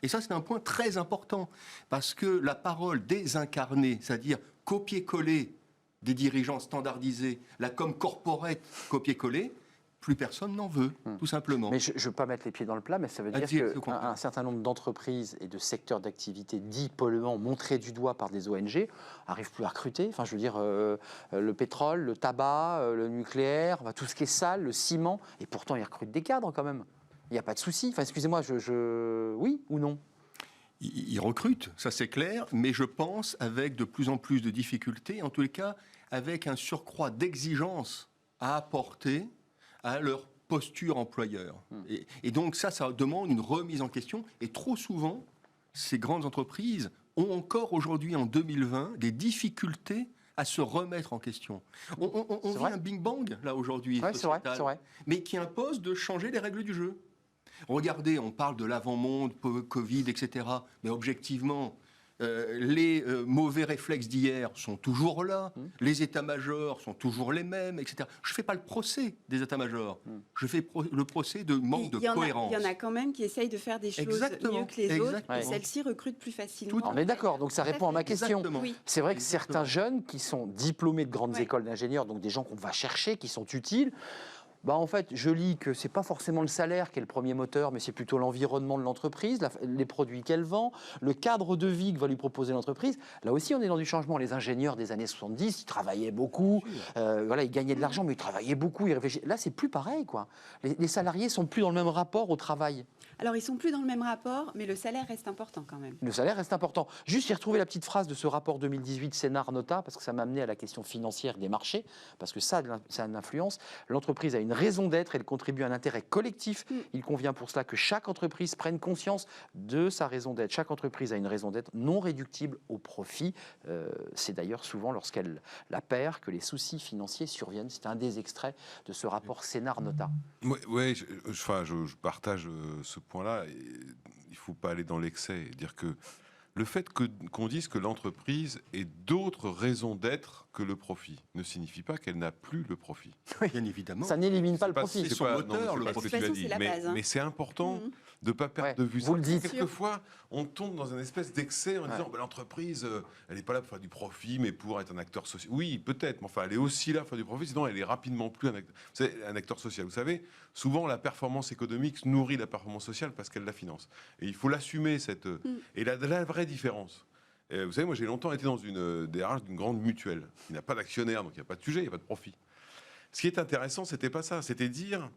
Et ça, c'est un point très important, parce que la parole désincarnée, c'est-à-dire copier-coller des dirigeants standardisés, la com corporate copier-coller, plus personne n'en veut, tout simplement. Mais je ne veux pas mettre les pieds dans le plat, mais ça veut dire qu'un certain nombre d'entreprises et de secteurs d'activité dits polluants, montrés du doigt par des ONG, n'arrivent plus à recruter. Enfin, je veux dire, le pétrole, le tabac, le nucléaire, tout ce qui est sale, le ciment, et pourtant ils recrutent des cadres quand même. Il n'y a pas de souci. Enfin, excusez-moi, oui ou non ? Ils recrutent, ça c'est clair, mais je pense avec de plus en plus de difficultés, en tous les cas avec un surcroît d'exigence à apporter à leur posture employeur. Et donc ça demande une remise en question. Et trop souvent, ces grandes entreprises ont encore aujourd'hui, en 2020, des difficultés à se remettre en question. On vit un bing-bang, là, aujourd'hui, c'est vrai. Mais qui impose de changer les règles du jeu. Regardez, on parle de l'avant-monde, Covid, etc. Mais objectivement, les mauvais réflexes d'hier sont toujours là. Les états-majors sont toujours les mêmes, etc. Je ne fais pas le procès des états-majors. Je fais le procès de manque de cohérence. Il y en a quand même qui essayent de faire des choses mieux que les autres. Et celles-ci recrutent plus facilement. On est d'accord, donc ça répond à ma question. Oui. C'est vrai que certains jeunes qui sont diplômés de grandes écoles d'ingénieurs, donc des gens qu'on va chercher, qui sont utiles, en fait, je lis que ce n'est pas forcément le salaire qui est le premier moteur, mais c'est plutôt l'environnement de l'entreprise, les produits qu'elle vend, le cadre de vie que va lui proposer l'entreprise. Là aussi, on est dans du changement. Les ingénieurs des années 70, ils travaillaient beaucoup, ils gagnaient de l'argent, mais ils travaillaient beaucoup, ils réfléchissaient. Là, c'est plus pareil, quoi. Les salariés ne sont plus dans le même rapport au travail. Alors, ils ne sont plus dans le même rapport, mais le salaire reste important quand même. Le salaire reste important. Juste, j'ai retrouvé la petite phrase de ce rapport 2018 Sénard-Nota, parce que ça m'a amené à la question financière des marchés, parce que ça a une influence. L'entreprise a une raison d'être, elle contribue à un intérêt collectif. Il convient pour cela que chaque entreprise prenne conscience de sa raison d'être. Chaque entreprise a une raison d'être non réductible au profit. C'est d'ailleurs souvent lorsqu'elle la perd que les soucis financiers surviennent. C'est un des extraits de ce rapport Sénard-Nota. Oui, je partage ce point-là. Il ne faut pas aller dans l'excès et dire que le fait qu'on dise que l'entreprise ait d'autres raisons d'être que le profit ne signifie pas qu'elle n'a plus le profit. Oui, bien évidemment. Ça n'élimine pas le profit. C'est son moteur, le profit. Mais c'est important de ne pas perdre de vue ça. Vous le dites. Quelquefois, on tombe dans une espèce d'excès en disant l'entreprise, elle n'est pas là pour faire du profit, mais pour être un acteur social. Oui, peut-être, mais enfin, elle est aussi là pour faire du profit, sinon elle est rapidement plus un acteur social. Vous savez, souvent, la performance économique nourrit la performance sociale parce qu'elle la finance. Et il faut l'assumer, cette... Et la vraie différence. Vous savez, moi, j'ai longtemps été dans une DRH d'une grande mutuelle. Il n'y a pas d'actionnaire, donc il n'y a pas de sujet, il n'y a pas de profit. Ce qui est intéressant, c'était pas ça. C'était dire,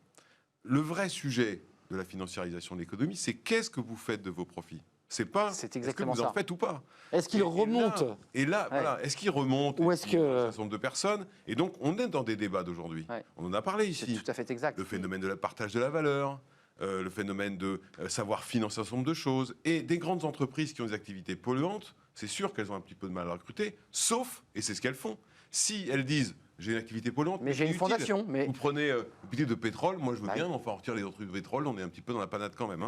le vrai sujet de la financiarisation de l'économie, c'est qu'est-ce que vous faites de vos profits. C'est pas est-ce que vous en faites ou pas. Est-ce qu'ils remontent voilà, est-ce qu'ils remontent ou est-ce que un certain nombre de personnes. Et donc, on est dans des débats d'aujourd'hui. On en a parlé ici. C'est tout à fait exact. Le phénomène de la partage de la valeur, le phénomène de savoir financer un certain nombre de choses. Et des grandes entreprises qui ont des activités polluantes, c'est sûr qu'elles ont un petit peu de mal à recruter, sauf, et c'est ce qu'elles font, si elles disent j'ai une activité polluante, mais j'ai une fondation. Mais... Vous prenez une petite de pétrole, moi je veux bien, enfin on retire les autres trucs de pétrole, on est un petit peu dans la panade quand même.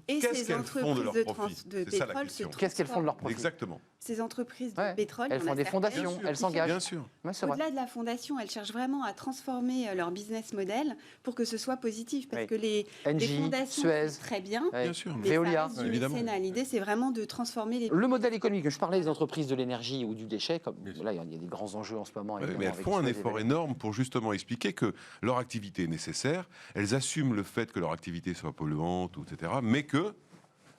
Et qu'est-ce qu'elles font de leur profit? C'est ça la question. Qu'est-ce qu'elles font de leur profit? Exactement. Ces entreprises de pétrole, elles font des fondations, elles s'engagent. Bien sûr. Au-delà de la fondation, elles cherchent vraiment à transformer leur business model pour que ce soit positif. Parce que les fondations, c'est très bien. Bien sûr. Veolia, évidemment. L'idée, c'est vraiment de transformer le modèle économique. Je parlais des entreprises de l'énergie ou du déchet. Comme là, il y a des grands enjeux en ce moment. Mais elles font un effort énorme pour justement expliquer que leur activité est nécessaire. Elles assument le fait que leur activité soit polluante, etc. Mais que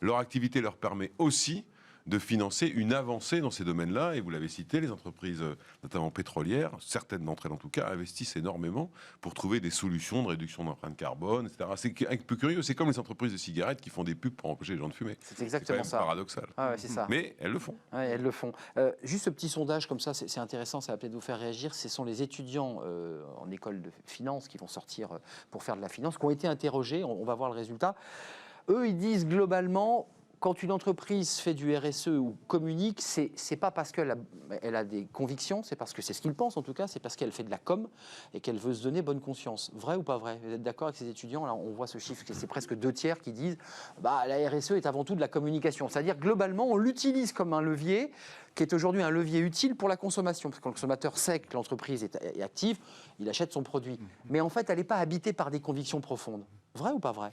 leur activité leur permet aussi de financer une avancée dans ces domaines-là. Et vous l'avez cité, les entreprises, notamment pétrolières, certaines d'entre elles en tout cas, investissent énormément pour trouver des solutions de réduction d'empreinte carbone, etc. C'est un peu curieux, c'est comme les entreprises de cigarettes qui font des pubs pour empêcher les gens de fumer. C'est exactement ça. Paradoxal. Ah ouais, c'est ça. Mais elles le font. Ouais, elles le font. Juste ce petit sondage comme ça, c'est intéressant, ça va peut-être vous faire réagir. Ce sont les étudiants en école de finance qui vont sortir pour faire de la finance, qui ont été interrogés. On va voir le résultat. Eux, ils disent globalement, quand une entreprise fait du RSE ou communique, c'est pas parce qu'elle a des convictions, c'est parce que c'est ce qu'ils pensent en tout cas, c'est parce qu'elle fait de la com et qu'elle veut se donner bonne conscience. Vrai ou pas vrai? Vous êtes d'accord avec ces étudiants? Là, on voit ce chiffre, c'est presque 2/3 qui disent la RSE est avant tout de la communication. C'est-à-dire globalement, on l'utilise comme un levier qui est aujourd'hui un levier utile pour la consommation. Parce que quand le consommateur sait que l'entreprise est active, il achète son produit. Mais en fait, elle n'est pas habitée par des convictions profondes. Vrai ou pas vrai?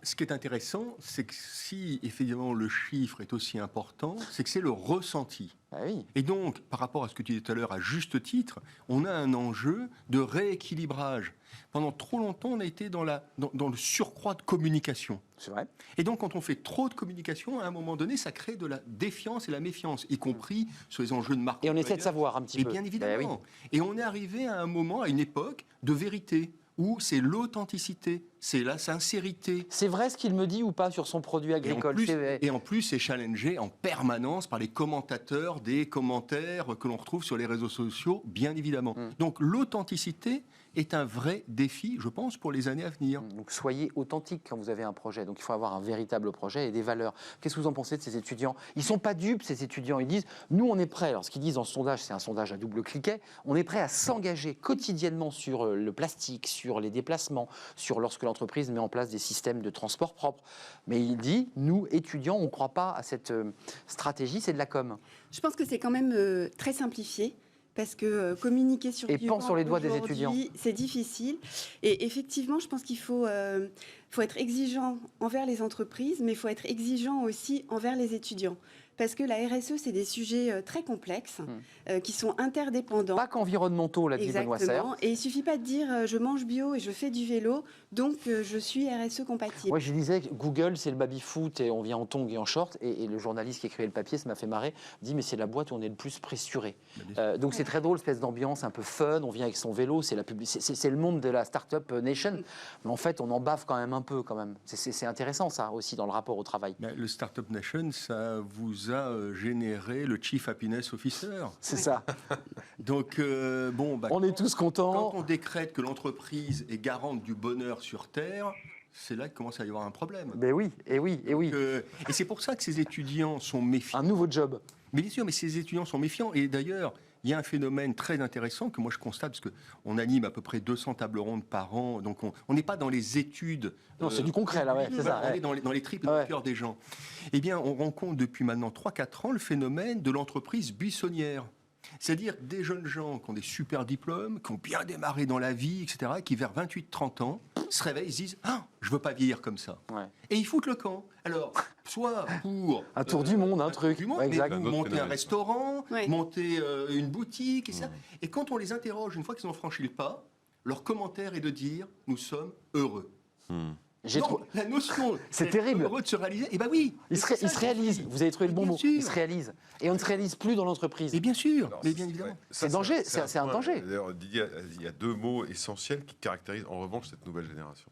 Ce qui est intéressant, c'est que si effectivement le chiffre est aussi important, c'est que c'est le ressenti. Ah oui. Et donc, par rapport à ce que tu disais tout à l'heure, à juste titre, on a un enjeu de rééquilibrage. Pendant trop longtemps, on a été dans le surcroît de communication. C'est vrai. Et donc, quand on fait trop de communication, à un moment donné, ça crée de la défiance et la méfiance, y compris sur les enjeux de marque. Et on essaie de savoir un petit peu. Et bien évidemment. Et on est arrivé à un moment, à une époque de vérité, où c'est l'authenticité, c'est la sincérité. C'est vrai ce qu'il me dit ou pas sur son produit agricole? Et en plus, c'est challengé en permanence par les commentateurs des commentaires que l'on retrouve sur les réseaux sociaux, bien évidemment. Donc l'authenticité est un vrai défi, je pense, pour les années à venir. Donc soyez authentique quand vous avez un projet. Donc il faut avoir un véritable projet et des valeurs. Qu'est-ce que vous en pensez de ces étudiants? Ils ne sont pas dupes, ces étudiants. Ils disent, nous on est prêts. Alors ce qu'ils disent dans ce sondage, c'est un sondage à double cliquet, on est prêt à s'engager quotidiennement sur le plastique, sur les déplacements, sur lorsque l'entreprise met en place des systèmes de transport propres. Mais il dit, nous, étudiants, on ne croit pas à cette stratégie, c'est de la com. Je pense que c'est quand même très simplifié. Parce que communiquer sur et pense sur les doigts des étudiants. C'est difficile. Et effectivement, je pense qu'il faut être exigeant envers les entreprises, mais il faut être exigeant aussi envers les étudiants. Parce que la RSE, c'est des sujets très complexes, qui sont interdépendants. Pas qu'environnementaux, l'a dit Benoît Serre. Exactement. Et il ne suffit pas de dire je mange bio et je fais du vélo, donc je suis RSE compatible. Moi, je disais que Google, c'est le baby-foot et on vient en tongs et en short. Et le journaliste qui écrivait le papier, ça m'a fait marrer, dit mais c'est la boîte où on est le plus pressuré. Donc c'est très drôle, espèce d'ambiance un peu fun. On vient avec son vélo, c'est le monde de la Startup Nation. Mais en fait, on en bave quand même un peu. C'est intéressant ça aussi dans le rapport au travail. Le Startup Nation, ça vous a généré le Chief Happiness Officer. C'est ça. Donc, on est tous contents. Quand on décrète que l'entreprise est garante du bonheur sur Terre, c'est là qu'il commence à y avoir un problème. Ben oui, et oui. Et c'est pour ça que ces étudiants sont méfiants. Un nouveau job. Mais bien sûr, mais ces étudiants sont méfiants. Et d'ailleurs, il y a un phénomène très intéressant que moi je constate, parce qu'on anime à peu près 200 tables rondes par an, donc on n'est pas dans les études. Non, c'est du concret, là, ouais, c'est ça. On est dans les tripes du cœur des gens. Eh bien, on rencontre depuis maintenant 3-4 ans le phénomène de l'entreprise buissonnière. C'est-à-dire des jeunes gens qui ont des super diplômes, qui ont bien démarré dans la vie, etc., qui vers 28-30 ans se réveillent, ils se disent « Ah, je veux pas vieillir comme ça ». Et ils foutent le camp. Alors, soit pour... un tour du monde, un truc. Monter un restaurant, monter une boutique, et ça. Et quand on les interroge, une fois qu'ils ont franchi le pas, leur commentaire est de dire « Nous sommes heureux ». La notion, c'est terrible. Heureux de se réaliser, eh ben oui. Il se réalise. Vous avez trouvé le bon mot. Il se réalise. Et on ne se réalise plus dans l'entreprise. Et bien sûr, mais bien évidemment. C'est danger. C'est un danger. D'ailleurs, Didier, il y a deux mots essentiels qui caractérisent en revanche cette nouvelle génération.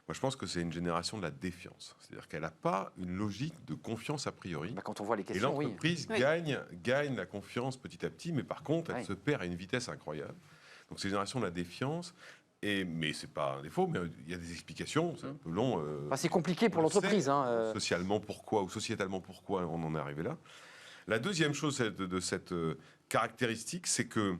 Moi, je pense que c'est une génération de la défiance. C'est-à-dire qu'elle n'a pas une logique de confiance a priori. Quand on voit les questions, et l'entreprise gagne la confiance petit à petit, mais par contre, elle se perd à une vitesse incroyable. Donc, c'est une génération de la défiance. Mais ce n'est pas un défaut, mais il y a des explications, c'est un peu long. C'est compliqué pour l'entreprise. Socialement, pourquoi, ou sociétalement, pourquoi on en est arrivé là. La deuxième chose de cette caractéristique, c'est que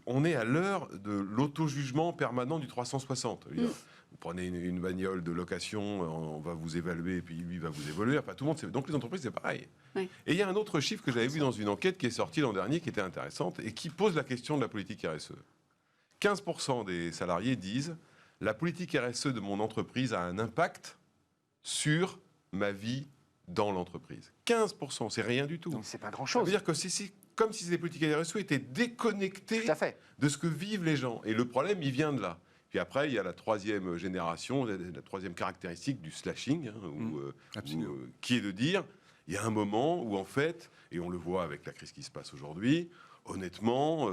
on est à l'heure de l'auto-jugement permanent du 360. Vous prenez une bagnole de location, on va vous évaluer, et puis lui va vous évoluer. Enfin, tout le monde sait. Donc les entreprises, c'est pareil. Et il y a un autre chiffre que j'avais vu dans une enquête qui est sortie l'an dernier, qui était intéressante, et qui pose la question de la politique RSE. 15% des salariés disent « La politique RSE de mon entreprise a un impact sur ma vie dans l'entreprise. » 15%, c'est rien du tout. Donc c'est pas grand-chose. Ça veut dire que c'est comme si les politiques RSE étaient déconnectées de ce que vivent les gens. Et le problème, il vient de là. Puis après, il y a la troisième génération, la troisième caractéristique du slashing, qui est de dire Il y a un moment où, en fait, et on le voit avec la crise qui se passe aujourd'hui, honnêtement,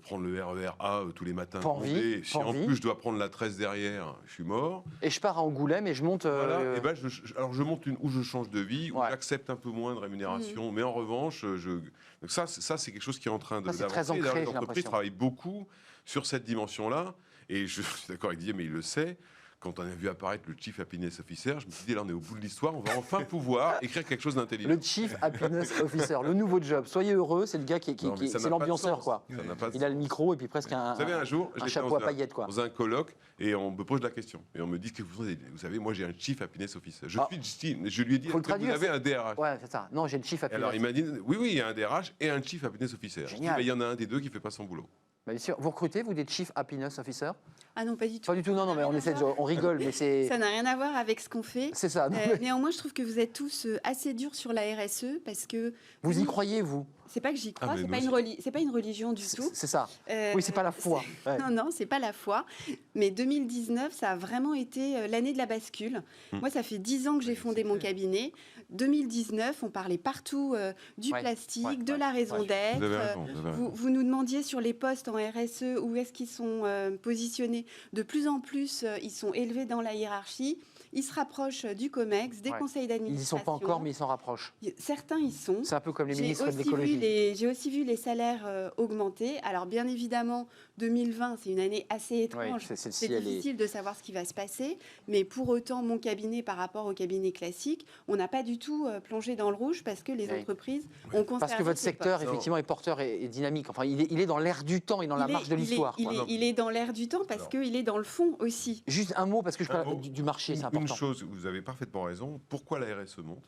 prendre le RER A tous les matins, Pas envie, si pas en envie. plus je dois prendre la 13 derrière, je suis mort. Et je pars à Angoulême et je monte. Voilà, et ben alors je monte où je change de vie, où Ouais. j'accepte un peu moins de rémunération, mais en revanche, donc ça c'est quelque chose qui est en train de Ça, c'est très d'avancer. ancré, D'ailleurs, les j'ai entreprises l'impression. travaillent beaucoup sur cette dimension-là, et je suis d'accord avec Didier, mais il le sait. Quand on a vu apparaître le Chief Happiness Officer, je me suis dit, là, on est au bout de l'histoire, on va enfin pouvoir écrire quelque chose d'intelligent. Le Chief Happiness Officer, le nouveau job. Soyez heureux, c'est le gars Non, mais ça c'est n'a pas de l'ambianceur, sens. quoi. Ça n'a pas de Il a le sens. micro et puis presque Vous savez, un jour, un j'étais chapeau à paillettes, quoi. dans un colloque, et on me pose la question. Et on me dit, vous savez, moi, j'ai un Chief Happiness Officer. Je lui ai dit, Faut le est-ce que vous traduire, avez un DRH? Ouais, c'est ça. Non, j'ai le Chief Et Happiness. alors, il m'a dit, oui, il y a un DRH et un Chief Happiness Officer. Je dis, Génial. il y en a un des deux qui ne fait pas son boulot. Bah, bien sûr. Vous recrutez, vous, des Chief Happiness Officer? Ah non, pas du tout. Pas du tout, non, mais on rigole, mais c'est. Ça n'a rien à voir avec ce qu'on fait. C'est ça. Non, mais Néanmoins, je trouve que vous êtes tous assez durs sur la RSE parce que vous y croyez, vous? c'est pas que j'y crois, mais c'est pas une religion du tout. C'est ça. Euh, Oui, c'est pas la foi. Ouais. Non, c'est pas la foi. Mais 2019, ça a vraiment été l'année de la bascule. Moi, ça fait 10 ans que j'ai fondé mon cabinet. 2019, on parlait partout du Ouais, plastique, ouais, de ouais, la raison ouais. d'être. Vous avez raison. Vous avez raison. Vous nous demandiez sur les postes en RSE où est-ce qu'ils sont positionnés. De plus en plus, ils sont élevés dans la hiérarchie. Ils se rapprochent du COMEX, des Ouais. conseils Ils d'administration. y sont pas encore, mais ils s'en rapprochent. Certains y sont. C'est un peu comme les J'ai ministres de aussi l'écologie. J'ai aussi vu les salaires augmenter. Alors bien évidemment, 2020, c'est une année assez étrange. c'est celle-ci, C'est elle est- difficile de savoir ce qui va se passer. Mais pour autant, mon cabinet, par rapport au cabinet classique, on n'a pas du tout plongé dans le rouge parce que les Oui. entreprises ont conservé Parce que votre ces secteur, postes. effectivement, est porteur et dynamique. Enfin, il est dans l'air du temps et dans la marche de l'histoire. quoi. Il est dans l'air du temps parce Alors. qu'il est dans le fond aussi. Juste un mot, parce que je Un parle mot. du marché, c'est Une important. chose, vous avez parfaitement raison. Pourquoi la RSE monte?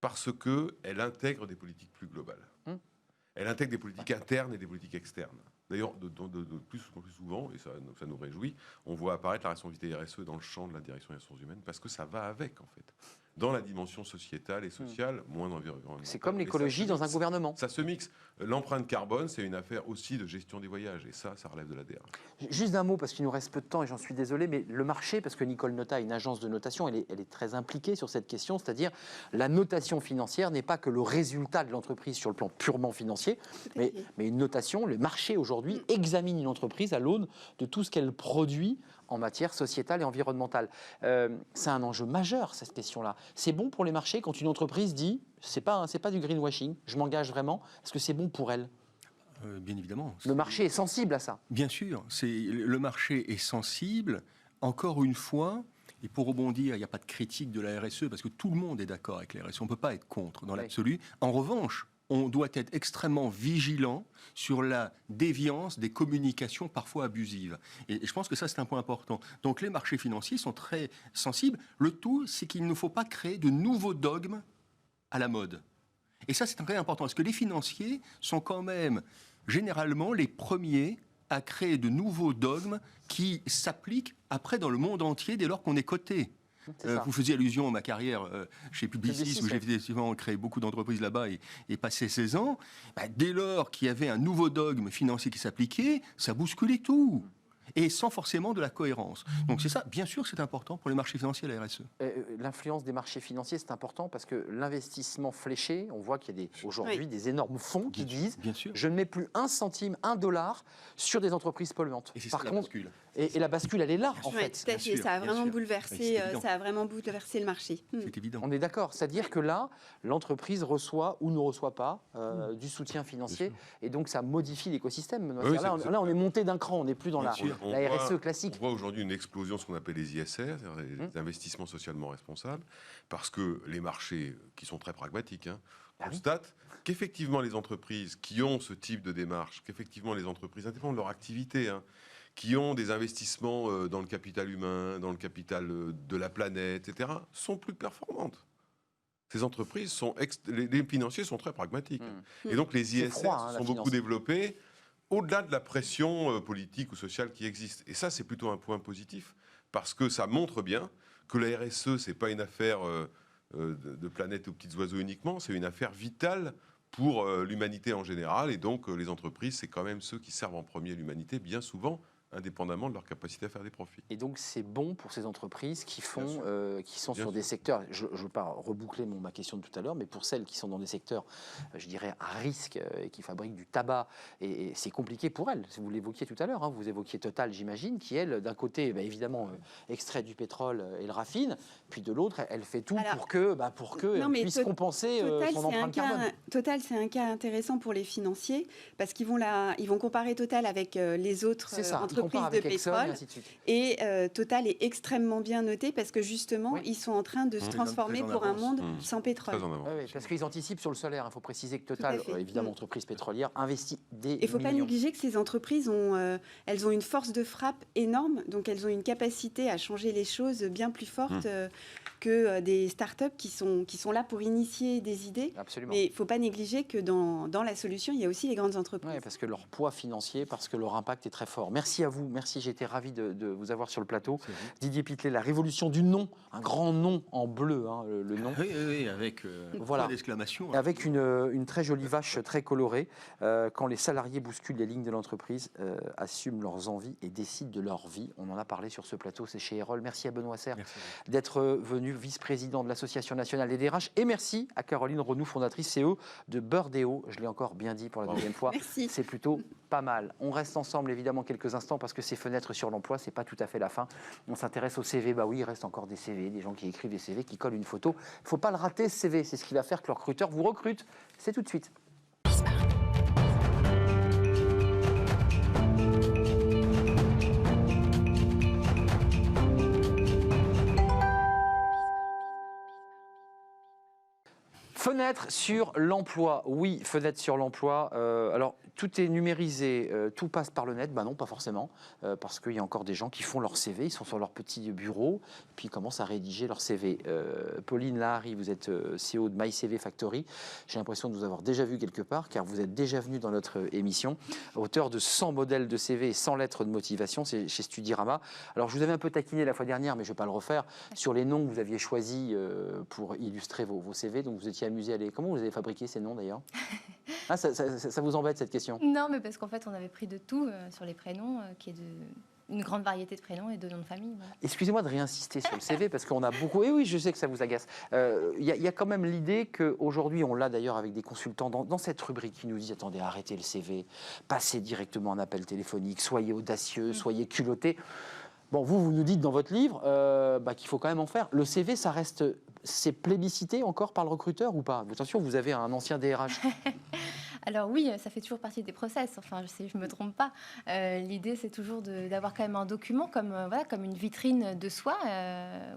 Parce qu'elle intègre des politiques plus globales. Elle intègre des politiques internes et des politiques externes. D'ailleurs, de plus en plus souvent, et ça nous réjouit, on voit apparaître la responsabilité RSE dans le champ de la direction des ressources humaines, parce que ça va avec, en fait. Dans la dimension sociétale et sociale, moins environnementale. C'est comme Mais l'écologie ça se dans un mixe. gouvernement. Ça se mixe. L'empreinte carbone, c'est une affaire aussi de gestion des voyages, et ça relève de la DRH. Juste un mot, parce qu'il nous reste peu de temps et j'en suis désolé, mais le marché, parce que Nicole Nota, une agence de notation, elle est très impliquée sur cette question, c'est-à-dire la notation financière n'est pas que le résultat de l'entreprise sur le plan purement financier, Tout à mais fait. une notation, le marché aujourd'hui examine une entreprise à l'aune de tout ce qu'elle produit en matière sociétale et environnementale. C'est un enjeu majeur, cette question-là. C'est bon pour les marchés quand une entreprise dit c'est pas du greenwashing, je m'engage vraiment, est-ce que c'est bon pour elle? Bien évidemment. Le marché est sensible à ça. Bien sûr, le marché est sensible. Encore une fois, et pour rebondir, il n'y a pas de critique de la RSE parce que tout le monde est d'accord avec la RSE. On ne peut pas être contre dans Oui. l'absolu. En revanche, on doit être extrêmement vigilant sur la déviance des communications parfois abusives. Et je pense que ça, c'est un point important. Donc les marchés financiers sont très sensibles. Le tout, c'est qu'il ne faut pas créer de nouveaux dogmes à la mode. Et ça, c'est très important parce que les financiers sont quand même généralement les premiers à créer de nouveaux dogmes qui s'appliquent après dans le monde entier dès lors qu'on est coté. C'est ça. Vous faisiez allusion à ma carrière chez Publicis, Publicis, où j'ai ouais. effectivement créé beaucoup d'entreprises là-bas et passé 16 ans. Dès lors qu'il y avait un nouveau dogme financier qui s'appliquait, ça bousculait tout. Et sans forcément de la cohérence. Donc c'est ça, bien sûr, c'est important pour les marchés financiers, la RSE. L'influence des marchés financiers, c'est important parce que l'investissement fléché, on voit qu'il y a aujourd'hui Oui. des énormes fonds qui disent Bien sûr. je ne mets plus un centime, $1 sur des entreprises polluantes. Et c'est ça Par la contre, bascule. et la bascule, elle est là, en Ouais, fait. tout à bien fait. sûr, Ça a bien vraiment sûr. bouleversé, Oui, c'est évident. ça a vraiment bouleversé le marché. C'est évident. On est d'accord. C'est-à-dire que là, l'entreprise reçoit ou ne reçoit pas du soutien financier. Et donc, ça modifie l'écosystème. Oui, Là, on est monté d'un cran. On n'est plus dans Bien la, sûr. On la voit- RSE classique. On voit aujourd'hui une explosion de ce qu'on appelle les ISR, c'est-à-dire les investissements socialement responsables, parce que les marchés, qui sont très pragmatiques, Ah oui. constatent qu'effectivement les entreprises qui ont ce type de démarche, qu'effectivement les entreprises, indépendamment de leur activité, qui ont des investissements dans le capital humain, dans le capital de la planète, etc., sont plus performantes. Ces entreprises les financiers sont très pragmatiques. Et donc les C'est ISR froid, se la sont beaucoup finance. développés au-delà de la pression politique ou sociale qui existe. Et ça, c'est plutôt un point positif, parce que ça montre bien que la RSE, c'est pas une affaire de planète aux petits oiseaux uniquement, c'est une affaire vitale pour l'humanité en général. Et donc, les entreprises, c'est quand même ceux qui servent en premier l'humanité, bien souvent, indépendamment de leur capacité à faire des profits. Et donc, c'est bon pour ces entreprises qui sont sur des secteurs, je ne veux pas reboucler ma question de tout à l'heure, mais pour celles qui sont dans des secteurs, je dirais, à risque et qui fabriquent du tabac, et c'est compliqué pour elles. Vous l'évoquiez tout à l'heure, hein, vous évoquiez Total, j'imagine, qui, elle, d'un côté, évidemment, extrait du pétrole et le raffine, puis de l'autre, elle fait tout pour que elle puisse compenser son empreinte carbone. Total, c'est un cas intéressant pour les financiers, parce qu'ils vont comparer Total avec les autres entreprises de pétrole. Et Total est extrêmement bien noté parce que justement, ils sont en train de se transformer pour un monde sans pétrole. Parce qu'ils anticipent sur le solaire. Il faut préciser que Total, évidemment, entreprise pétrolière, investit des millions. Il ne faut pas négliger que ces entreprises elles ont une force de frappe énorme, donc elles ont une capacité à changer les choses bien plus forte que des startups qui sont là pour initier des idées. Absolument. Mais il ne faut pas négliger que dans la solution, il y a aussi les grandes entreprises. Oui, parce que leur poids financier, parce que leur impact est très fort. Merci à vous. Merci, j'ai été ravi de vous avoir sur le plateau. Didier Pitlet, la révolution du nom, un grand nom en bleu, hein, le nom. Oui, avec point d'exclamation. Avec une très jolie vache très colorée. Quand les salariés bousculent les lignes de l'entreprise, assument leurs envies et décident de leur vie. On en a parlé sur ce plateau, c'est chez Erol. Merci à Benoît Serre d'être venu, vice-président de l'Association nationale des DRH. Et merci à Caroline Renoux, fondatrice CEO de Birdeo. Je l'ai encore bien dit pour la deuxième fois. Merci. C'est plutôt pas mal. On reste ensemble évidemment quelques instants parce que ces fenêtres sur l'emploi, c'est pas tout à fait la fin. On s'intéresse au CV. Bah oui, il reste encore des CV, des gens qui écrivent des CV, qui collent une photo. Il ne faut pas le rater, ce CV. C'est ce qui va faire que le recruteur vous recrute. C'est tout de suite. Fenêtre sur l'emploi. Oui, fenêtre sur l'emploi. Alors, tout est numérisé, tout passe par le net. Ben non, pas forcément, parce qu'il y a encore des gens qui font leur CV, ils sont sur leur petit bureau, puis ils commencent à rédiger leur CV. Pauline Lahari, vous êtes CEO de My CV Factory. J'ai l'impression de vous avoir déjà vu quelque part, car vous êtes déjà venu dans notre émission, auteur de 100 modèles de CV et 100 lettres de motivation, c'est chez Studirama. Alors, je vous avais un peu taquiné la fois dernière, mais je ne vais pas le refaire, sur les noms que vous aviez choisis pour illustrer vos CV. Donc, vous étiez amusé à les... Comment vous avez fabriqué ces noms, d'ailleurs? Ça vous embête, cette question? Non, mais parce qu'en fait, on avait pris de tout sur les prénoms, qui est une grande variété de prénoms et de noms de famille. Voilà. Excusez-moi de réinsister sur le CV, parce qu'on a beaucoup... Et oui, je sais que ça vous agace. Il y a quand même l'idée qu'aujourd'hui, on l'a d'ailleurs avec des consultants dans cette rubrique qui nous dit, attendez, arrêtez le CV, passez directement en appel téléphonique, soyez audacieux, soyez culottés. Bon, vous nous dites dans votre livre qu'il faut quand même en faire. Le CV, ça reste... C'est plébiscité encore par le recruteur ou pas? Attention, vous avez un ancien DRH. Alors oui, ça fait toujours partie des process, enfin je ne me trompe pas. L'idée c'est toujours d'avoir quand même un document comme une vitrine de soi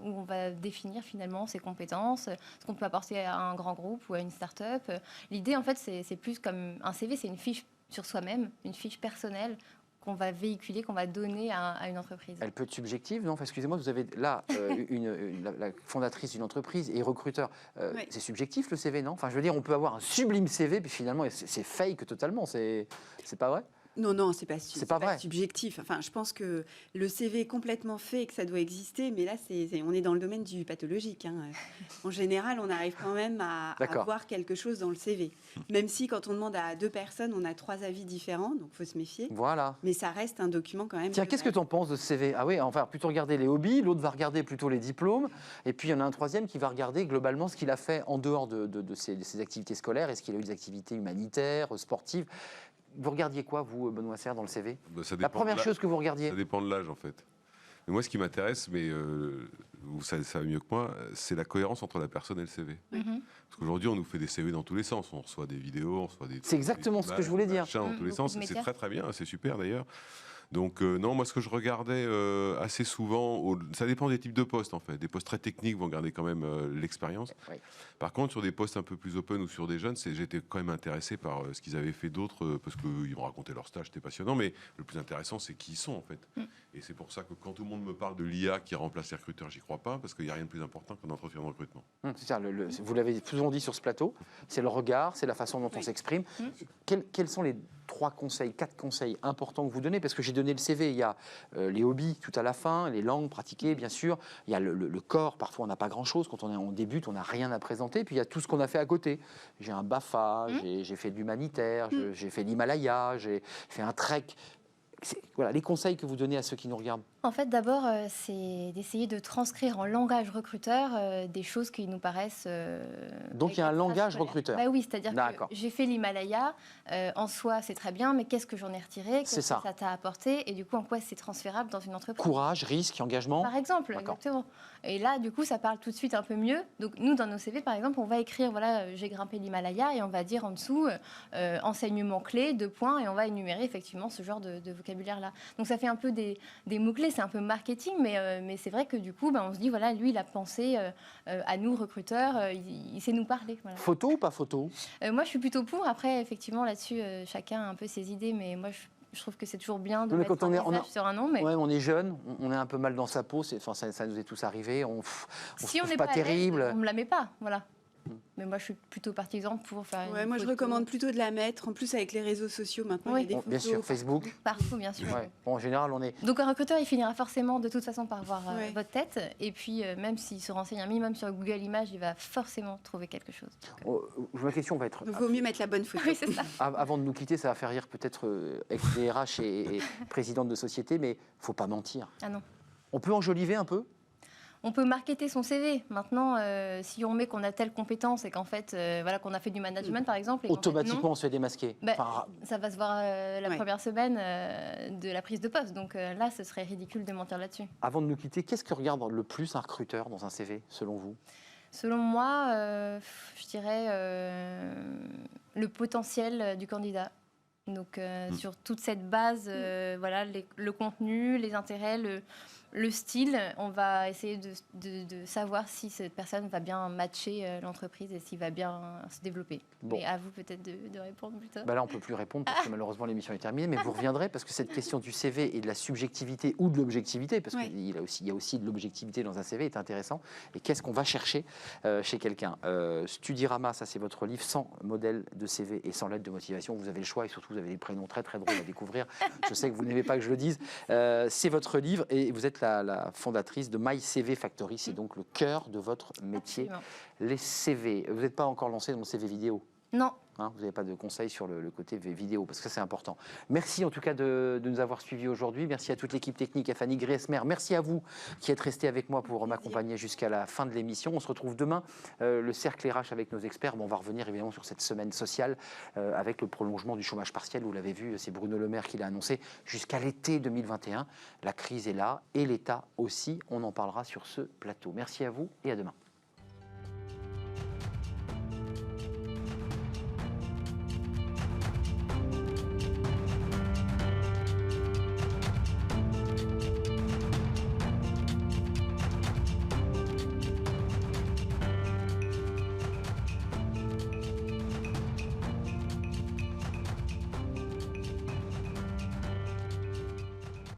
où on va définir finalement ses compétences, ce qu'on peut apporter à un grand groupe ou à une start-up. L'idée en fait c'est plus comme un CV, c'est une fiche sur soi-même, une fiche personnelle qu'on va véhiculer, qu'on va donner à une entreprise. Elle peut être subjective, non? Enfin, excusez-moi, vous avez là la fondatrice d'une entreprise et recruteur. Oui. C'est subjectif le CV, non? Enfin, je veux dire, on peut avoir un sublime CV, puis finalement, c'est fake totalement. C'est pas vrai? Non, c'est pas subjectif. Enfin, je pense que le CV est complètement fait et que ça doit exister, mais là, on est dans le domaine du pathologique. Hein. En général, on arrive quand même à voir quelque chose dans le CV. Même si, quand on demande à 2 personnes, on a 3 avis différents, donc il faut se méfier. Voilà. Mais ça reste un document quand même. Tiens, qu'est-ce que tu en penses de ce CV? Ah oui, enfin, plutôt regarder les hobbies, l'autre va regarder plutôt les diplômes, et puis il y en a un troisième qui va regarder globalement ce qu'il a fait en dehors de ses activités scolaires. Est-ce qu'il a eu des activités humanitaires, sportives? Vous regardiez quoi, vous, Benoît Serre, dans le CV? La première chose que vous regardiez? Ça dépend de l'âge, en fait. Mais moi, ce qui m'intéresse, mais vous savez ça mieux que moi, c'est la cohérence entre la personne et le CV. Parce qu'aujourd'hui, on nous fait des CV dans tous les sens. On reçoit des vidéos, on reçoit des... C'est exactement ce que je voulais dire. Dans tous les sens. C'est très, très bien. C'est super, d'ailleurs. Donc, non, moi, ce que je regardais assez souvent, ça dépend des types de postes, en fait. Des postes très techniques vont garder quand même l'expérience. Oui. Par contre, sur des postes un peu plus open ou sur des jeunes, j'étais quand même intéressé par ce qu'ils avaient fait d'autres, parce qu'ils vont raconter leur stage, c'était passionnant. Mais le plus intéressant, c'est qui ils sont, en fait. Et c'est pour ça que quand tout le monde me parle de l'IA qui remplace les recruteurs, j'y crois pas, parce qu'il n'y a rien de plus important qu'un entretien de recrutement. C'est ça, vous l'avez souvent dit sur ce plateau, c'est le regard, c'est la façon dont on s'exprime. Quels sont les 3 conseils, 4 conseils importants que vous donnez? Parce que j'ai donné le CV, il y a les hobbies tout à la fin, les langues pratiquées, bien sûr. Il y a le corps, parfois on n'a pas grand-chose. Quand on débute, on n'a rien à présenter. Puis il y a tout ce qu'on a fait à côté. J'ai un BAFA, j'ai fait de l'humanitaire, j'ai fait l'Himalaya, j'ai fait un trek. Voilà, les conseils que vous donnez à ceux qui nous regardent. En fait, d'abord, c'est d'essayer de transcrire en langage recruteur des choses qui nous paraissent... Donc, il y a un langage recruteur. Bah oui, c'est-à-dire que j'ai fait l'Himalaya, en soi, c'est très bien, mais qu'est-ce que j'en ai retiré? Qu'est-ce que ça t'a apporté? Et du coup, en quoi c'est transférable dans une entreprise? Courage, risque, engagement. Par exemple, exactement. Et là, du coup, ça parle tout de suite un peu mieux. Donc, nous, dans nos CV, par exemple, on va écrire, voilà, j'ai grimpé l'Himalaya, et on va dire en dessous, enseignement clé, 2 points, et on va énumérer effectivement ce genre de vocabulaire-là. Donc, ça fait un peu des mots-clés, c'est un peu marketing, mais c'est vrai que du coup, on se dit, voilà, lui, il a pensé à nous, recruteurs, il sait nous parler. Voilà. Photo ou pas photo? Moi, je suis plutôt pour. Après, effectivement, là-dessus, chacun a un peu ses idées, mais moi, je trouve que c'est toujours bien de mettre un visage sur un nom. Mais... Ouais, on est jeune, on est un peu mal dans sa peau, ça nous est tous arrivé, on si se on trouve n'est pas pas terrible. On ne me la met pas, voilà. Mais moi, je suis plutôt partisan pour faire une moi, photo. je recommande plutôt de la mettre. En plus, avec les réseaux sociaux, maintenant, il y a des photos. Bien sûr, Facebook. Partout, bien sûr. Ouais. Bon, en général, on est... Donc, un recruteur, il finira forcément, de toute façon, par voir votre tête. Et puis, même s'il se renseigne un minimum sur Google Images, il va forcément trouver quelque chose. Ma question va être... Il vaut mieux mettre la bonne photo. Oui, c'est ça. Avant de nous quitter, ça va faire rire peut-être ex-DRH et présidente de société, mais il ne faut pas mentir. Ah non. On peut enjoliver un peu? On peut marketer son CV. Maintenant, si on met qu'on a telle compétence et qu'en fait, voilà, qu'on a fait du management, par exemple... Et automatiquement, on se fait démasquer. Ça va se voir la première semaine de la prise de poste. Donc là, ce serait ridicule de mentir là-dessus. Avant de nous quitter, qu'est-ce que regarde le plus un recruteur dans un CV, selon vous? Selon moi, je dirais le potentiel du candidat. Donc, sur toute cette base, voilà, le contenu, les intérêts, le style, on va essayer de savoir si cette personne va bien matcher l'entreprise et s'il va bien se développer. Bon. Mais à vous peut-être de répondre plus tard. Là, on ne peut plus répondre parce que malheureusement l'émission est terminée, mais vous reviendrez parce que cette question du CV et de la subjectivité ou de l'objectivité, parce qu'il y a aussi de l'objectivité dans un CV, est intéressant. Et qu'est-ce qu'on va chercher chez quelqu'un? Studirama, ça c'est votre livre, 100 modèles de CV et 100 lettres de motivation. Vous avez le choix et surtout vous avez des prénoms très très drôles à découvrir. Je sais que vous n'aimez pas que je le dise. C'est votre livre et vous êtes la fondatrice de My CV Factory. C'est donc le cœur de votre métier. Absolument. Les CV. Vous n'êtes pas encore lancé dans le CV vidéo? Non. Vous n'avez pas de conseils sur le côté vidéo, parce que c'est important. Merci en tout cas de nous avoir suivis aujourd'hui. Merci à toute l'équipe technique, à Fanny Griesmer. Merci à vous qui êtes restés avec moi pour m'accompagner jusqu'à la fin de l'émission. On se retrouve demain, le cercle RH avec nos experts. On va revenir évidemment sur cette semaine sociale avec le prolongement du chômage partiel. Vous l'avez vu, c'est Bruno Le Maire qui l'a annoncé jusqu'à l'été 2021. La crise est là et l'État aussi. On en parlera sur ce plateau. Merci à vous et à demain.